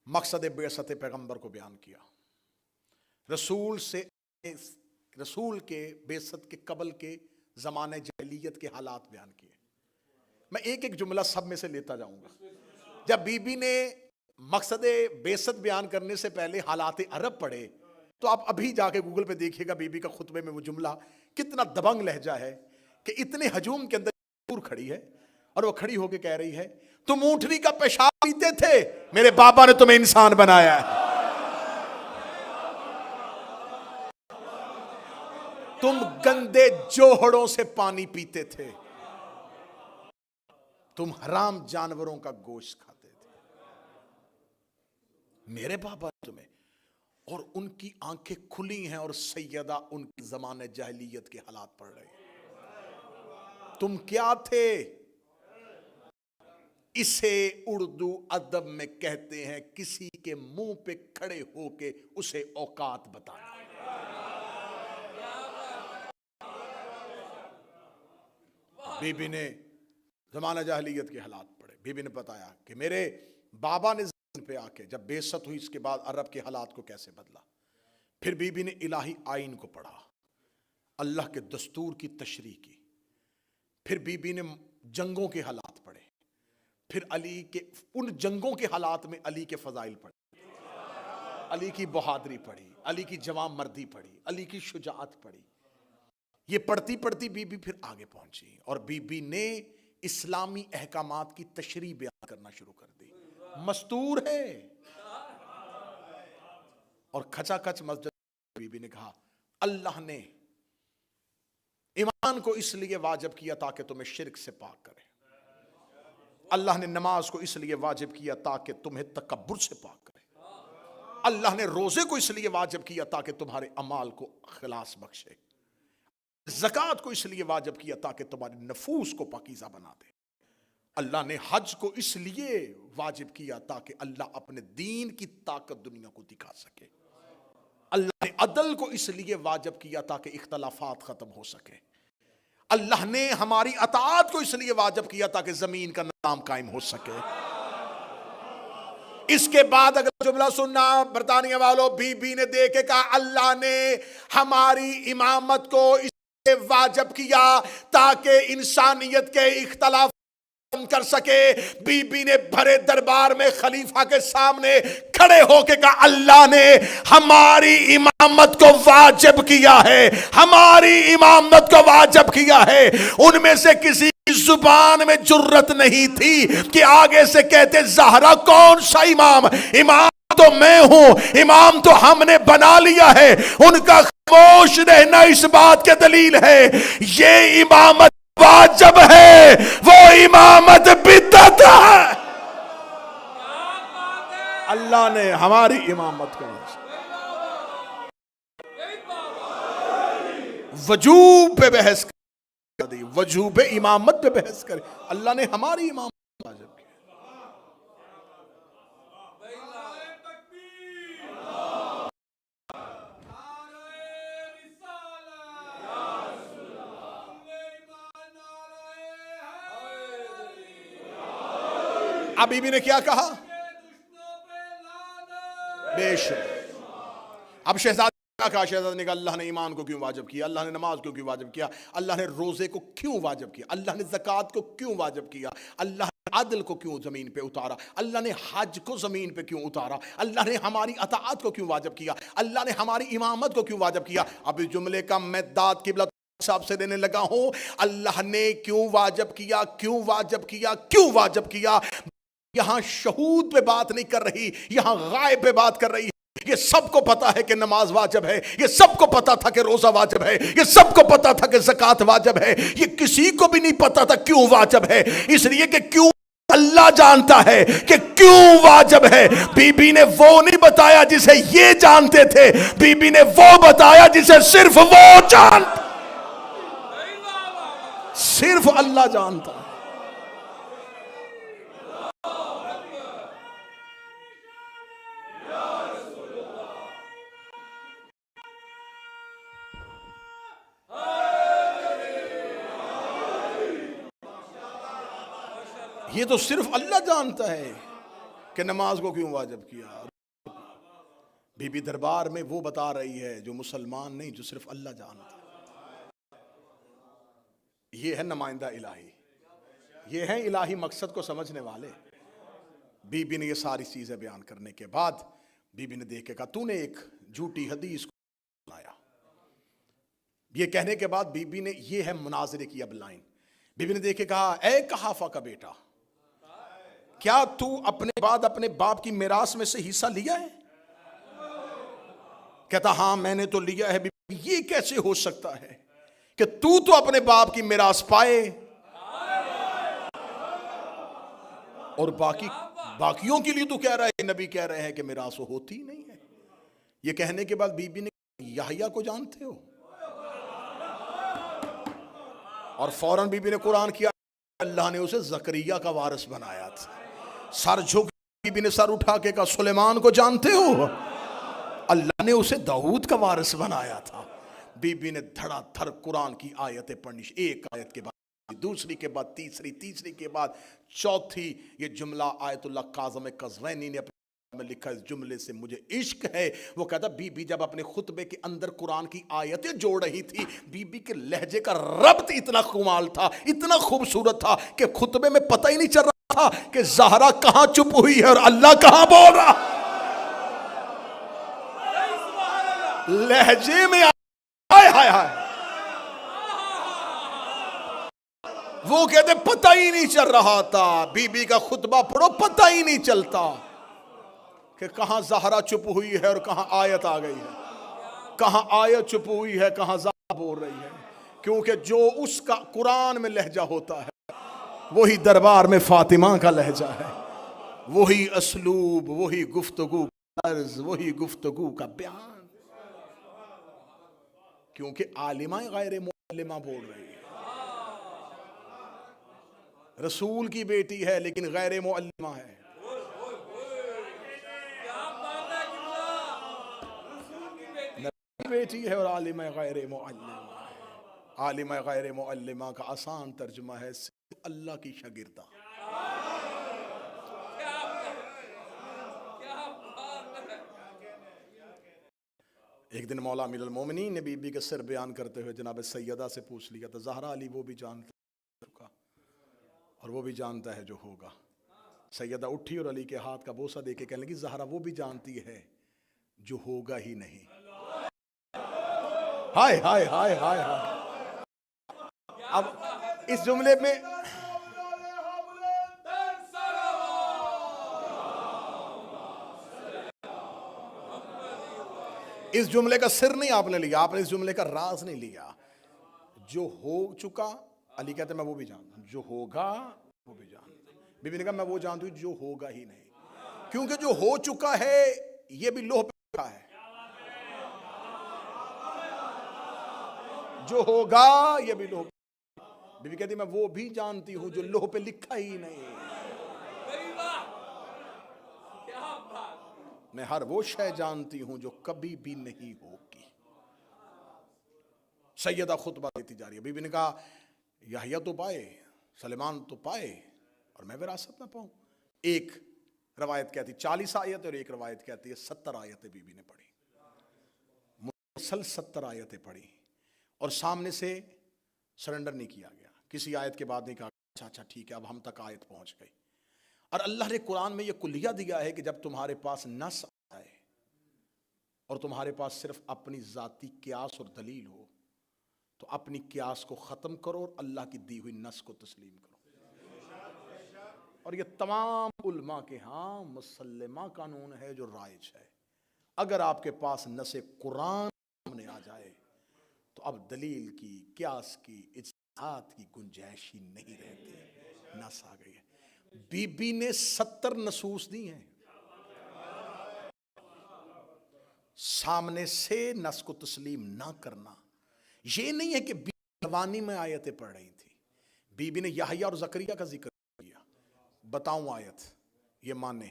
S1: مقصد بعثت پیغمبر کو بیان کیا، رسول کے بعثت کے قبل کے زمانے جاہلیت کے حالات بیان کیے. میں ایک ایک جملہ سب میں سے لیتا جاؤں گا. جب بی بی نے مقصد بعثت بیان کرنے سے پہلے حالات عرب پڑھے تو آپ ابھی جا کے گوگل پہ دیکھیے گا بی بی کا خطبے میں وہ جملہ کتنا دبنگ لہجہ ہے کہ اتنے ہجوم کے اندر کھڑی ہے اور وہ کھڑی ہو کے کہہ رہی ہے تم اونٹنی کا پیشاب پیتے تھے، میرے بابا نے تمہیں انسان بنایا ہے. تم گندے جوہڑوں سے پانی پیتے تھے، تم حرام جانوروں کا گوشت کھاتے تھے، میرے بابا نے تمہیں. اور ان کی آنکھیں کھلی ہیں اور سیدہ ان کی زمانے جاہلیت کے حالات پڑھ رہے ہیں. تم کیا تھے؟ اسے اردو ادب میں کہتے ہیں کسی کے منہ پہ کھڑے ہو کے اسے اوقات بتانا. بی بی نے زمانہ جاہلیت کے حالات پڑھے. بی بی نے بتایا کہ میرے بابا نے زمین پہ آ کے جب بعثت ہوئی اس کے بعد عرب کے حالات کو کیسے بدلا. پھر بی بی نے الہی آئین کو پڑھا، اللہ کے دستور کی تشریح کی. پھر بی بی نے جنگوں کے حالات پڑھے، پھر علی کے ان جنگوں کے حالات میں علی کے فضائل پڑھے، علی کی بہادری پڑھی، علی کی جوان مردی پڑھی، علی کی شجاعت پڑھی. یہ پڑھتی پڑھتی بی بی پھر آگے پہنچی اور بی بی نے اسلامی احکامات کی تشریح بیان کرنا شروع کر دی. مستور ہے اور کھچا کھچ مسجد. بی بی نے کہا اللہ نے ایمان کو اس لیے واجب کیا تاکہ تمہیں شرک سے پاک کرے. اللہ نے نماز کو اس لیے واجب کیا تاکہ تمہیں تکبر سے پاک کرے. اللہ نے روزے کو اس لیے واجب کیا تاکہ تمہارے اعمال کو خلاص بخشے. زکوٰۃ کو اس لیے واجب کیا تاکہ تمہارے نفوس کو پاکیزہ بنا دے. اللہ نے حج کو اس لیے واجب کیا تاکہ اللہ اپنے دین کی طاقت دنیا کو دکھا سکے. اللہ نے عدل کو اس لیے واجب کیا تاکہ اختلافات ختم ہو سکے. اللہ نے ہماری اطاعت کو اس لیے واجب کیا تاکہ زمین کا نظام قائم ہو سکے. اس کے بعد اگر جملہ سننا برطانیہ والوں، بی بی نے دیکھے کہا اللہ نے ہماری امامت کو اس لیے واجب کیا تاکہ انسانیت کے اختلاف کر سکے. بی بی نے بھرے دربار میں خلیفہ کے سامنے کھڑے ہو کے کہا اللہ نے ہماری امامت کو واجب کیا ہے، ہماری امامت کو واجب کیا ہے. ان میں سے کسی زبان میں جرت نہیں تھی کہ آگے سے کہتے زہرا کون سا امام؟ امام تو میں ہوں، امام تو ہم نے بنا لیا ہے. ان کا خاموش رہنا اس بات کے دلیل ہے یہ امامت واجب ہے، وہ امامت بدعت ہے. اللہ نے ہماری امامت کو وجوب پہ بحث کر دی، وجوب امامت پہ بحث کر. اللہ نے ہماری امامت واجب کی. اب بی بی نے کیا کہا؟ بے شک. اب شہزادی نے کیا کہا؟ شہزادی نے کہا اللہ نے ایمان کو کیوں واجب کیا، اللہ نے نماز کو کیوں واجب کیا، اللہ نے روزے کو کیوں واجب کیا، اللہ نے زکوٰۃ کو کیوں واجب کیا، اللہ نے عدل کو کیوں زمین پہ اتارا، اللہ نے حج کو زمین پہ کیوں اتارا، اللہ نے ہماری اطاعت کو کیوں واجب کیا، اللہ نے ہماری امامت کو کیوں واجب کیا. اب اس جملے کا میں داد قبلہ صاحب سے دینے لگا ہوں. اللہ نے کیوں واجب کیا، کیوں واجب کیا، کیوں واجب کیا. یہاں شہود پہ بات نہیں کر رہی، یہاں غائب پہ بات کر رہی ہے. یہ سب کو پتا ہے کہ نماز واجب ہے، یہ سب کو پتا تھا کہ روزہ واجب ہے، یہ سب کو پتا تھا کہ زکوٰۃ واجب ہے. یہ کسی کو بھی نہیں پتا تھا کیوں واجب ہے، اس لیے کہ کیوں اللہ جانتا ہے کہ کیوں واجب ہے. بی بی نے وہ نہیں بتایا جسے یہ جانتے تھے، بی بی نے وہ بتایا جسے صرف وہ جانتا، صرف اللہ جانتا ہے. یہ تو صرف اللہ جانتا ہے کہ نماز کو کیوں واجب کیا. بی بی دربار میں وہ بتا رہی ہے جو مسلمان نہیں، جو صرف اللہ جانتا ہے. یہ ہے نمائندہ الہی، یہ ہے الہی مقصد کو سمجھنے والے. بی بی نے یہ ساری چیزیں بیان کرنے کے بعد بی بی نے دیکھ کے کہا تو نے ایک جھوٹی حدیث کو لایا. یہ کہنے کے بعد بی بی نے، یہ ہے مناظرے کی اب لائن، بی بی نے دیکھ کے کہا اے قحافہ کا بیٹا، کیا تو اپنے بعد اپنے باپ کی میراث میں سے حصہ لیا ہے؟ کہتا ہاں میں نے تو لیا ہے۔ بی بی یہ کیسے ہو سکتا ہے کہ تو اپنے باپ کی میراث پائے اور باقیوں کے لیے تو کہہ رہا ہے، نبی کہہ رہے ہیں کہ میراث ہوتی نہیں ہے۔ یہ کہنے کے بعد بی بی نے، یحییٰ کو جانتے ہو؟ اور فوراً بی بی نے قرآن کیا، اللہ نے اسے زکریا کا وارث بنایا تھا۔ سر جھک بی بی نے سر اٹھا کے کہا سلیمان کو جانتے ہو؟ اللہ نے اسے داؤد کا وارث بنایا تھا۔ بی بی نے دھڑا دھڑ قرآن کی آیتیں پڑھنی، ایک آیت کے بعد دوسری کے بعد تیسری، تیسری کے بعد چوتھی۔ یہ جملہ آیت اللہ کاظم قزوینی نے اپنے میں لکھا، اس جملے سے مجھے عشق ہے۔ وہ کہتا بی بی جب اپنے خطبے کے اندر قرآن کی آیتیں جوڑ رہی تھی، بی بی کے لہجے کا ربط اتنا کمال تھا، اتنا خوبصورت تھا کہ خطبے میں پتہ ہی نہیں چل رہا تھا کہ زہرا کہاں چپ ہوئی ہے اور اللہ کہاں بول رہا۔ لہجے میں آئے ہائے ہائے، وہ کہتے پتہ ہی نہیں چل رہا تھا، بی بی کا خطبہ پڑھو پتہ ہی نہیں چلتا کہ کہاں زہرا چپ ہوئی ہے اور کہاں آیت آ گئی ہے، کہاں آیت چپ ہوئی ہے، کہاں زہرا بول رہی ہے۔ کیونکہ جو اس کا قرآن میں لہجہ ہوتا ہے وہی دربار میں فاطمہ کا لہجہ ہے، وہی اسلوب، وہی گفتگو کا طرز، وہی گفتگو کا بیان۔ کیونکہ عالمہ غیر معلمہ بول رہی ہے، رسول کی بیٹی ہے لیکن غیر معلمہ ہے۔ بیٹی ہے اور عالمہ غیر معلمہ ہے۔ عالمہ غیر معلمہ کا آسان ترجمہ ہے صرف اللہ کی شاگردہ۔ ایک دن مولا امیر المومنین نے بی بی کے سر بیان کرتے ہوئے جناب سیدہ سے پوچھ لیا تھا، زہرا علی وہ بھی جانتا ہے اور وہ بھی جانتا ہے جو ہوگا۔ سیدہ اٹھی اور علی کے ہاتھ کا بوسہ دے کے کہنے لگی زہرا وہ بھی جانتی ہے جو ہوگا ہی نہیں۔ ہائے ہائے ہائے ہائے ہائے۔ اب اس جملے میں اس جملے کا سر نہیں آپ نے لیا، آپ نے اس جملے کا راز نہیں لیا۔ جو ہو چکا، علی کہتے ہیں میں وہ بھی جانتا ہوں، جو ہوگا وہ بھی جانتا ہوں۔ بی بی نے کہا میں وہ جانتی ہوں جو ہوگا ہی نہیں، کیونکہ جو ہو چکا ہے یہ بھی لوح پہ لکھا ہے، جو ہوگا یہ بھی لوح پہ۔ بی بی کہتی میں وہ بھی جانتی ہوں جو لوح پہ لکھا ہی نہیں۔ میں ہر وہ شے جانتی ہوں جو کبھی بھی نہیں ہوگی۔ سیدہ خطبہ دیتی جا رہی ہے۔ بی بی نے کہا یحییٰ تو پائے، سلیمان تو پائے اور میں وراثت نہ پاؤں۔ ایک روایت کہتی 40 آیت اور ایک روایت کہتی ہے 70 آیتیں بی بی نے پڑھی، مسلسل 70 آیتیں پڑھی اور سامنے سے سرنڈر نہیں کیا گیا، کسی آیت کے بعد نہیں کہا اچھا ٹھیک ہے اب ہم تک آیت پہنچ گئی۔ اور اللہ نے قرآن میں یہ کلیہ دیا ہے کہ جب تمہارے پاس نص آئے اور تمہارے پاس صرف اپنی ذاتی قیاس اور دلیل ہو تو اپنی قیاس کو ختم کرو اور اللہ کی دی ہوئی نص کو تسلیم کرو۔ اور یہ تمام علماء کے ہاں مسلمہ قانون ہے جو رائج ہے۔ اگر آپ کے پاس نص قرآن سامنے آ جائے تو اب دلیل کی، قیاس کی، اجتہاد کی گنجائش ہی نہیں رہتی، نص آ گئی ہے۔ بی بی نے 70 نصوص دی ہیں، سامنے سے نص کو تسلیم نہ کرنا۔ یہ نہیں ہے کہ بی بی روانی میں آیتیں پڑھ رہی تھی، بی بی نے یحییٰ اور زکریا کا ذکر کیا، بتاؤں آیت یہ مانے،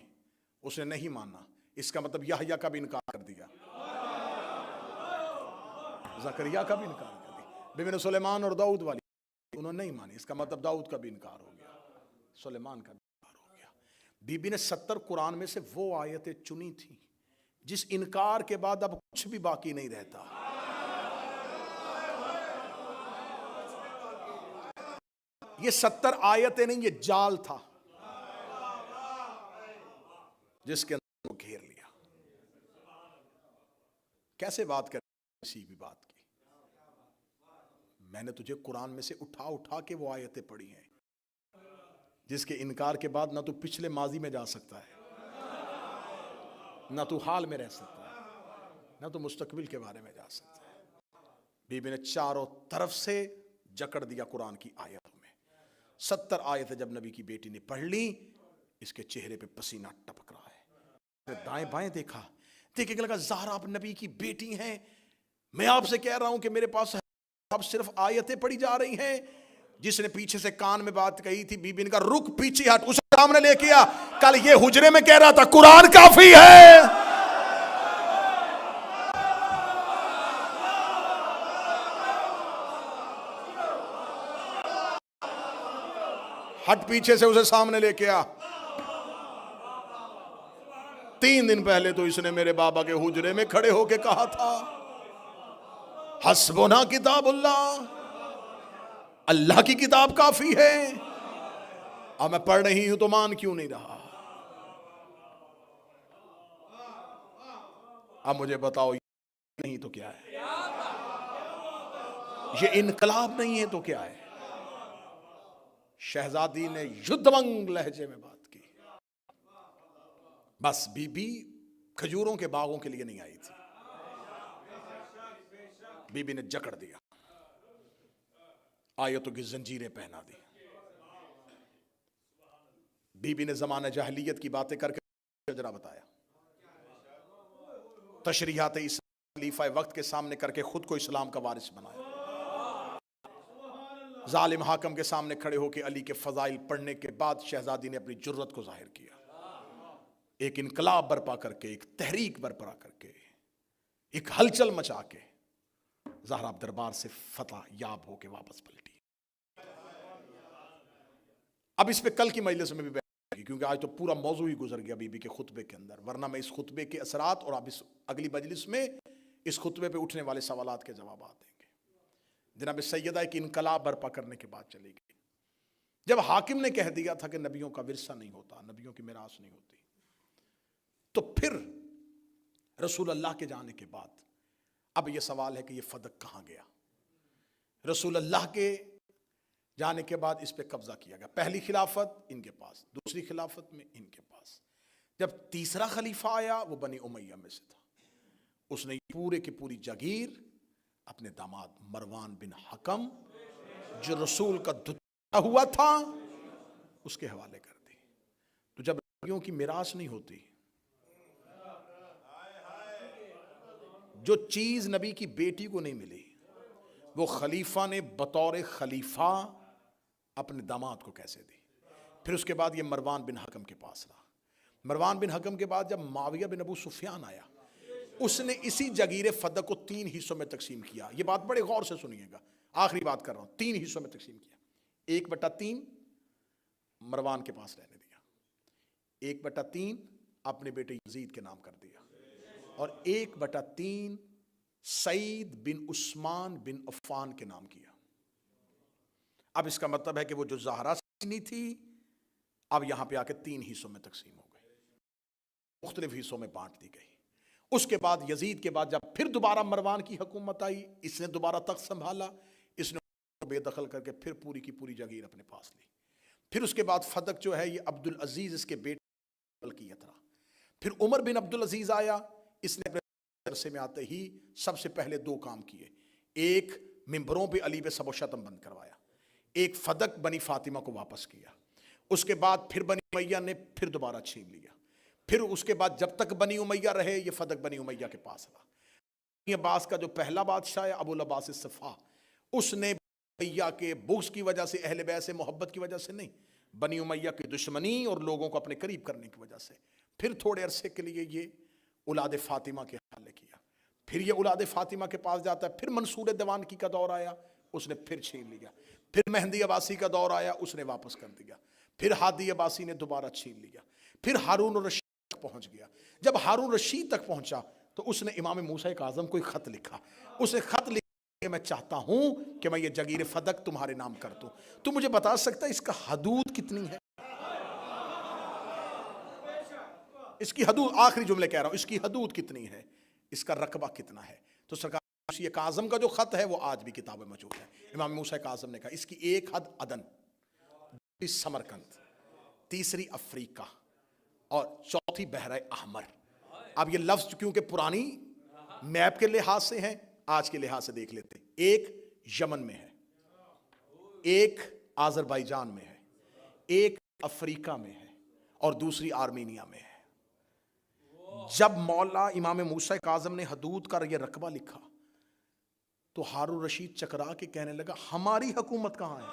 S1: اس نے نہیں مانا، اس کا مطلب یحییٰ کا بھی انکار کر دیا، زکریا کا بھی انکار کر دیا۔ بی بی نے سلیمان اور داؤد والی انہوں نے نہیں مانی، اس کا مطلب داؤد کا بھی انکار ہو گیا، سلیمان کا بھی انکار ہو گیا۔ بی بی نے 70 قرآن میں سے وہ آیتیں چنی تھیں جس انکار کے بعد اب کچھ بھی باقی نہیں رہتا۔ یہ 70 آیتیں نہیں، یہ جال تھا جس کے اندر وہ گھیر لیا۔ کیسے بات کریں کسی بھی بات کی؟ میں نے تجھے قرآن میں سے اٹھا اٹھا کے وہ آیتیں پڑھی ہیں جس کے انکار کے بعد نہ تو پچھلے ماضی میں جا سکتا ہے، نہ تو حال میں رہ سکتا ہے، نہ تو مستقبل کے بارے میں جا سکتا ہے۔ بی بی نے چاروں طرف سے جکڑ دیا قرآن کی آیتوں میں۔ 70 آیتیں جب نبی کی بیٹی نے پڑھ لی، اس کے چہرے پہ پسینہ ٹپک رہا ہے۔ دائیں بائیں دیکھا، دیکھے کہ لگا زہرا آپ نبی کی بیٹی ہیں، میں آپ سے کہہ رہا ہوں کہ میرے پاس اب صرف آیتیں پڑھی جا رہی ہیں۔ جس نے پیچھے سے کان میں بات کہی تھی، بی بی نے کہا رک پیچھے ہٹ، اسے سامنے لے کے آ، کل یہ حجرے میں کہہ رہا تھا قرآن کافی ہے۔ ہٹ پیچھے سے، اسے سامنے لے کے آ۔ 3 دن پہلے تو اس نے میرے بابا کے حجرے میں کھڑے ہو کے کہا تھا حسبنا کتاب اللہ، اللہ کی کتاب کافی ہے۔ اب میں پڑھ رہی ہوں تو مان کیوں نہیں رہا؟ اب مجھے بتاؤ، یہ نہیں تو کیا ہے؟ یہ انقلاب نہیں ہے تو کیا ہے؟ شہزادی نے یدھونگ لہجے میں بات کی۔ بس بی بی کھجوروں کے باغوں کے لیے نہیں آئی تھی، بی بی نے جکڑ دیا، آیتوں کی زنجیریں پہنا دی۔ بی بی نے زمانہ جاہلیت کی باتیں کر کے شجرا بتایا، تشریحات اسلام خلیفہ وقت کے سامنے کر کے خود کو اسلام کا وارث بنایا۔ ظالم حاکم کے سامنے کھڑے ہو کے علی کے فضائل پڑھنے کے بعد شہزادی نے اپنی جرت کو ظاہر کیا، ایک انقلاب برپا کر کے، ایک تحریک برپا کر کے، ایک ہلچل مچا کے زہرا دربار سے فتح یاب ہو کے واپس پلٹی۔ اب اس پہ کل کی مجلس میں بھی بیٹھیں گے، کیونکہ آج تو پورا موضوع ہی گزر گیا بی بی کے خطبے کے اندر، ورنہ میں اس خطبے کے اثرات اور اب اس اگلی مجلس میں اس خطبے پہ اٹھنے والے سوالات کے جوابات دیں گے۔ جناب سیدہ ایک انقلاب برپا کرنے کے بعد چلی گئی۔ جب حاکم نے کہہ دیا تھا کہ نبیوں کا ورثہ نہیں ہوتا، نبیوں کی میراث نہیں ہوتی، تو پھر رسول اللہ کے جانے کے بعد اب یہ سوال ہے کہ یہ فدق کہاں گیا؟ رسول اللہ کے جانے کے بعد اس پہ قبضہ کیا گیا۔ پہلی خلافت ان کے پاس، دوسری خلافت میں ان کے پاس، جب تیسرا خلیفہ آیا وہ بنی امیہ میں سے تھا، اس نے پورے کی پوری جاگیر اپنے داماد مروان بن حکم جو رسول کا دھتا ہوا تھا اس کے حوالے کر دی۔ تو جب نبیوں کی میراث نہیں ہوتی، جو چیز نبی کی بیٹی کو نہیں ملی وہ خلیفہ نے بطور خلیفہ اپنے داماد کو کیسے دی؟ پھر اس کے بعد یہ مروان بن حکم کے پاس رہا۔ مروان بن حکم کے بعد جب معاویہ بن ابو سفیان آیا، اس نے اسی جگیر فدق کو 3 حصوں میں تقسیم کیا۔ یہ بات بڑے غور سے سنیے گا، آخری بات کر رہا ہوں۔ 3 حصوں میں تقسیم کیا، 1/3 مروان کے پاس رہنے دیا، 1/3 اپنے بیٹے یزید کے نام کر دیا، اور 1/3 سعید بن عثمان بن عفان کے نام کیا۔ اب اس کا مطلب ہے کہ وہ جو زہرا سینی تھی اب یہاں پہ آ کے 3 حصوں میں تقسیم ہو گئی، مختلف حصوں میں بانٹ دی گئی۔ اس کے بعد یزید کے بعد جب پھر دوبارہ مروان کی حکومت آئی، اس نے دوبارہ تخت سنبھالا، اس نے بے دخل کر کے پھر پوری کی پوری جاگیر اپنے پاس لی۔ پھر اس کے بعد فدق جو ہے یہ عبدالعزیز اس کے بیٹے ملکیت رہا۔ پھر عمر بن عبدالعزیز آیا، اس نے اپنے عرصے میں آتے ہی سب سے پہلے 2 کام کیے، ایک ممبروں پہ علی پہ سب و شتم بند کروایا، ایک فدق بنی فاطمہ کو واپس کیا۔ اس کے بعد پھر بنی امیہ نے پھر دوبارہ چھین لیا۔ پھر اس کے بعد جب تک بنی امیہ رہے یہ فدق بنی امیہ کے پاس رہا۔ بنی عباس کا جو پہلا بادشاہ ہے ابو العباس الصفا، اس نے بنی امیہ کے بغض کی وجہ سے، اہل بیت سے محبت کی وجہ سے نہیں، بنی امیہ کی دشمنی اور لوگوں کو اپنے قریب کرنے کی وجہ سے پھر تھوڑے عرصے کے لیے یہ اولاد فاطمہ کے حوالے کیا۔ پھر یہ اولاد فاطمہ کے پاس جاتا ہے، پھر منصور دیوانگی کا دور آیا، اس نے پھر چھین لیا۔ پھر مہدی عباسی کا دور آیا، اس نے واپس کر دیا۔ پھر ہادی عباسی نے دوبارہ چھین لیا۔ پھر ہارون الرشید تک پہنچ گیا۔ جب ہارون رشید تک پہنچا تو اس نے امام موسیٰ کاظم کو ایک خط لکھا۔ اس نے خط لکھا کہ میں چاہتا ہوں کہ میں یہ جگیر فدق تمہارے نام کر دوں۔ تو مجھے بتا سکتا ہے اس کا حدود کتنی ہے؟ اس کی حدود، آخری جملے کہہ رہا ہوں، اس کی حدود کتنی ہے، اس کا رقبہ کتنا ہے؟ تو سرکار موسیٰ کاظم کا جو خط ہے وہ آج بھی کتاب میں موجود ہے. امام موسیٰ کاظم نے کہا اس کی ایک حد عدن، دوسری سمرقند، تیسری افریقہ اور چوتھی بحر احمر. اب یہ لفظ کیونکہ پرانی میپ کے لحاظ سے ہیں، آج کے لحاظ سے دیکھ لیتے ہیں. ایک یمن میں ہے، ایک آذربائیجان میں ہے، ایک افریقہ میں ہے اور دوسری آرمینیا میں ہے. جب مولا امام موسیٰ کاظم نے حدود کا یہ رقبہ لکھا تو ہارون رشید چکرا کے کہنے لگا ہماری حکومت کہاں ہے؟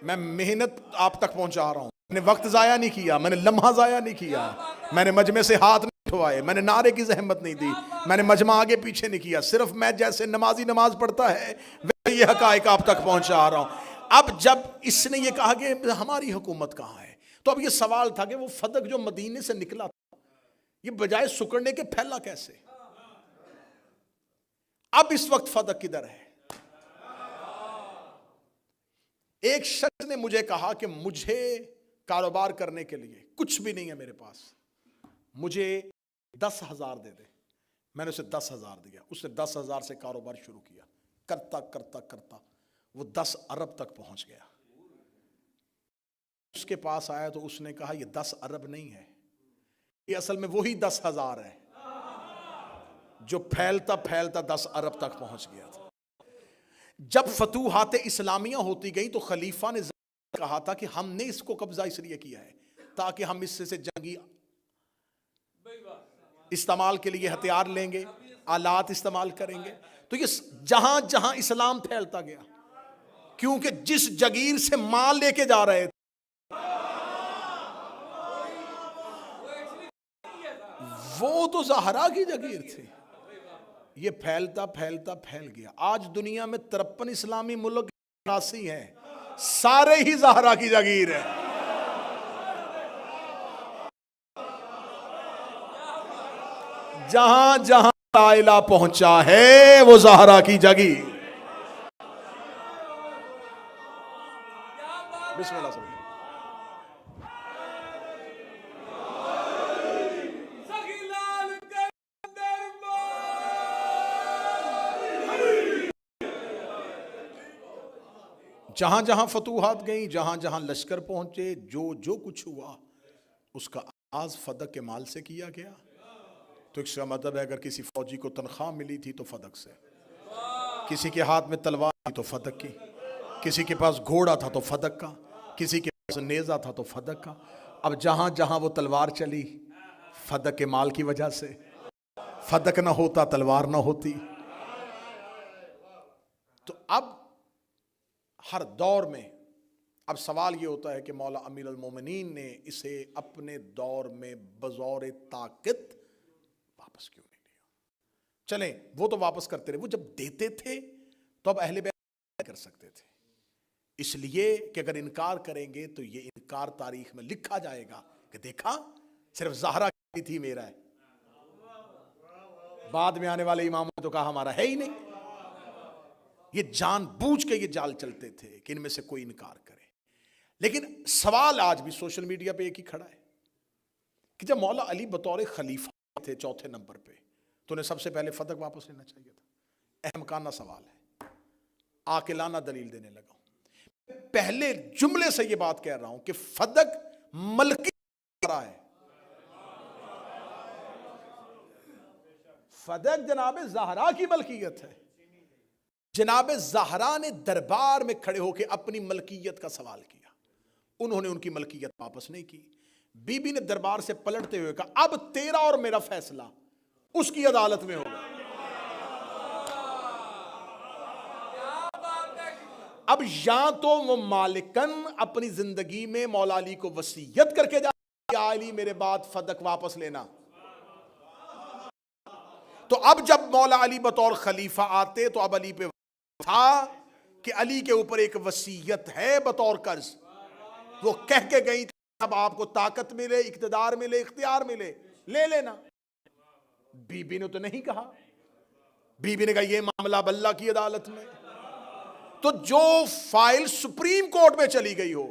S1: میں محنت آپ تک پہنچا رہا ہوں، میں نے وقت ضائع نہیں کیا، میں نے لمحہ ضائع نہیں کیا، میں نے مجمع سے ہاتھ نہیں اٹھوائے، میں نے نعرے کی زحمت نہیں دی، میں نے مجمع آگے پیچھے نہیں کیا. صرف میں جیسے نمازی نماز پڑھتا ہے ویسے یہ حقائق آپ تک پہنچا رہا ہوں. اب جب اس نے یہ کہا کہ ہماری حکومت کہاں ہے، تو اب یہ سوال تھا کہ وہ فدق جو مدینے سے نکلا تھا یہ بجائے سکڑنے کے پھیلا کیسے؟ اب اس وقت فدق کدھر ہے؟ ایک شخص نے مجھے کہا کہ مجھے کاروبار کرنے کے لیے کچھ بھی نہیں ہے میرے پاس، مجھے 10,000 دے دے. میں نے اسے 10,000 دیا، اس نے 10,000 سے کاروبار شروع کیا، کرتا کرتا کرتا وہ 10 ارب تک پہنچ گیا. اس کے پاس آیا تو اس نے کہا یہ 10 ارب نہیں ہے، یہ اصل میں وہی 10,000 ہے جو پھیلتا پھیلتا 10 ارب تک پہنچ گیا تھا. جب فتوحات اسلامیہ ہوتی گئیں تو خلیفہ نے کہا تھا کہ ہم نے اس کو قبضہ اس لیے کیا ہے تاکہ ہم اس سے جنگی استعمال کے لیے ہتھیار لیں گے، آلات استعمال کریں گے. تو یہ جہاں جہاں اسلام پھیلتا گیا، کیونکہ جس جگیر سے مال لے کے جا رہے تھے وہ تو زہرا کی جگیر تھی، یہ پھیلتا پھیلتا پھیل گیا. آج دنیا میں 53 اسلامی ملک راسی ہیں، سارے ہی زہرا کی جگیر ہیں. جہاں جہاں لا الہ پہنچا ہے وہ زہرا کی جگیر. بسم اللہ صلی اللہ. جہاں جہاں فتوحات گئیں، جہاں جہاں لشکر پہنچے، جو کچھ ہوا اس کا آغاز فدق کے مال سے کیا گیا. تو اس کا مطلب ہے اگر کسی فوجی کو تنخواہ ملی تھی تو فدق سے، کسی کے ہاتھ میں تلوار تھی تو فدق کی، کسی کے پاس گھوڑا تھا تو فدق کا، کسی کے پاس نیزہ تھا تو فدق کا. اب جہاں جہاں وہ تلوار چلی فدق کے مال کی وجہ سے، فدق نہ ہوتا تلوار نہ ہوتی. تو اب ہر دور میں اب سوال یہ ہوتا ہے کہ مولا امیر المومنین نے اسے اپنے دور میں بزور طاقت واپس کیوں نہیں لیا؟ چلیں وہ تو واپس کرتے رہے، وہ جب دیتے تھے تو اب اہل بیت کر سکتے تھے، اس لیے کہ اگر انکار کریں گے تو یہ انکار تاریخ میں لکھا جائے گا کہ دیکھا صرف زہرا کی تھی میرا ہے، بعد میں آنے والے اماموں نے تو کہا ہمارا ہے ہی نہیں. یہ جان بوجھ کے یہ جال چلتے تھے کہ ان میں سے کوئی انکار کرے. لیکن سوال آج بھی سوشل میڈیا پہ ایک ہی کھڑا ہے کہ جب مولا علی بطور خلیفہ تھے چوتھے نمبر پہ تو انہیں سب سے پہلے فدق واپس لینا چاہیے تھا. احمقانہ سوال ہے، عاقلانہ دلیل دینے لگا ہوں. پہلے جملے سے یہ بات کہہ رہا ہوں کہ فدق ملکی ہے، فدق جناب زہرا کی ملکیت ہے. جناب زہرا نے دربار میں کھڑے ہو کے اپنی ملکیت کا سوال کیا، انہوں نے ان کی ملکیت واپس نہیں کی. بی بی نے دربار سے پلٹتے ہوئے کہا اب تیرا اور میرا فیصلہ اس کی عدالت میں ہوگا. اب یا تو وہ مالکن اپنی زندگی میں مولا علی کو وصیت کر کے جا یا علی میرے بعد فدق واپس لینا. تو اب جب مولا علی بطور خلیفہ آتے تو اب علی پہ تھا کہ علی کے اوپر ایک وصیت ہے بطور قرض، وہ کہہ کے گئی اب آپ کو طاقت ملے، اقتدار ملے، اختیار ملے لے لینا. بی بی نے تو نہیں کہا، بی بی نے کہا یہ معاملہ اب اللہ کی عدالت میں. تو جو فائل سپریم کورٹ میں چلی گئی ہو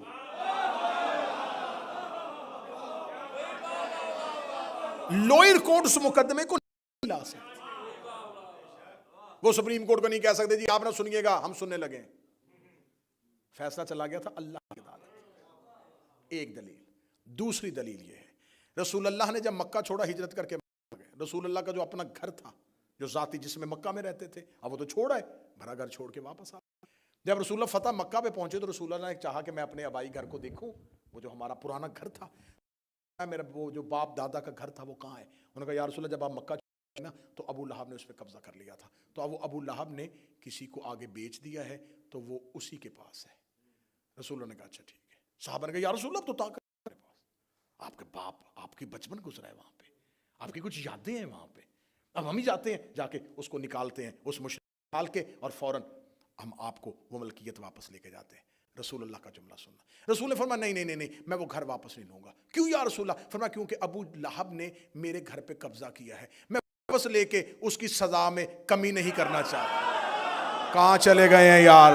S1: لوئر کورٹ اس مقدمے کو نہیں لا سکتی. وہ سپریم کورٹ کو نہیں کہہ سکتے جی آپ نہ سنیے گا ہم سننے لگے. فیصلہ چلا گیا تھا اللہ کی عدالت. ایک دلیل. دوسری دلیل یہ ہے رسول اللہ نے جب مکہ چھوڑا ہجرت کر کے رسول اللہ کا جو اپنا گھر تھا جو ذاتی جس میں مکہ میں رہتے تھے اب وہ تو چھوڑا ہے بھرا گھر چھوڑ کے واپس آ. جب رسول اللہ فتح مکہ پہ پہنچے تو رسول اللہ نے چاہا کہ میں اپنے آبائی گھر کو دیکھوں وہ جو ہمارا پرانا گھر تھا میرا وہ جو باپ دادا کا گھر تھا وہ کہاں ہے. انہوں نے کہا یا رسول اللہ جب آپ مکہ نا تو ابو لہب نے اس پہ قبضہ کر لیا تھا تو اب وہ ابو لہب نے کسی کو آگے بیچ دیا ہے تو وہ اسی کے پاس ہے. رسول اللہ نے کہا اچھا ٹھیک ہے. صحابہ نے کہا یا رسول اللہ تو طاقت میرے پاس آپ کے باپ آپ کی بچپن گزرا ہے وہاں پہ آپ کی کچھ یادیں ہیں وہاں پہ اب ہم ہی جاتے ہیں جا کے اس کو نکالتے ہیں اس مشرک نکال کے اور فوراً ہم آپ کو وہ ملکیت واپس لے کے جاتے ہیں. رسول اللہ کا جملہ سننا. رسول نے فرمایا نہیں نہیں نہیں میں وہ گھر واپس نہیں لوں گا. کیوں یا رسول اللہ؟ فرمایا کیونکہ ابو لہب نے میرے گھر پہ قبضہ کیا ہے میں واپس لے کے اس کی سزا میں کمی نہیں کرنا چاہتا. کہاں چلے گئے ہیں یار؟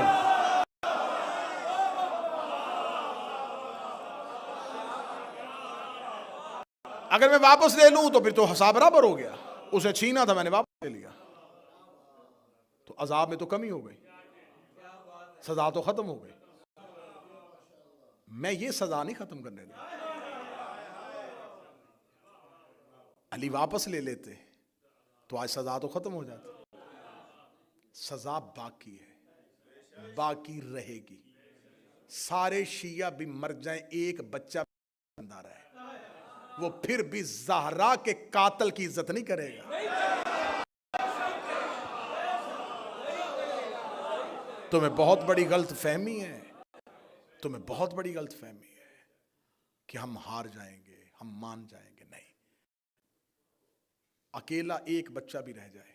S1: اگر میں واپس لے لوں تو پھر تو حساب برابر ہو گیا. اسے چھینا تھا میں نے واپس لے لیا تو عذاب میں تو کمی ہو گئی سزا تو ختم ہو گئی. میں یہ سزا نہیں ختم کرنے دوں. علی واپس لے لیتے تو آج سزا تو ختم ہو جاتی. سزا باقی ہے باقی رہے گی. سارے شیعہ بھی مر جائیں ایک بچہ زندہ رہے وہ پھر بھی زہرا کے قاتل کی عزت نہیں کرے گا. تمہیں بہت بڑی غلط فہمی ہے تمہیں بہت بڑی غلط فہمی ہے کہ ہم ہار جائیں گے ہم مان جائیں گے. نہیں اکیلا ایک بچہ بھی رہ جائے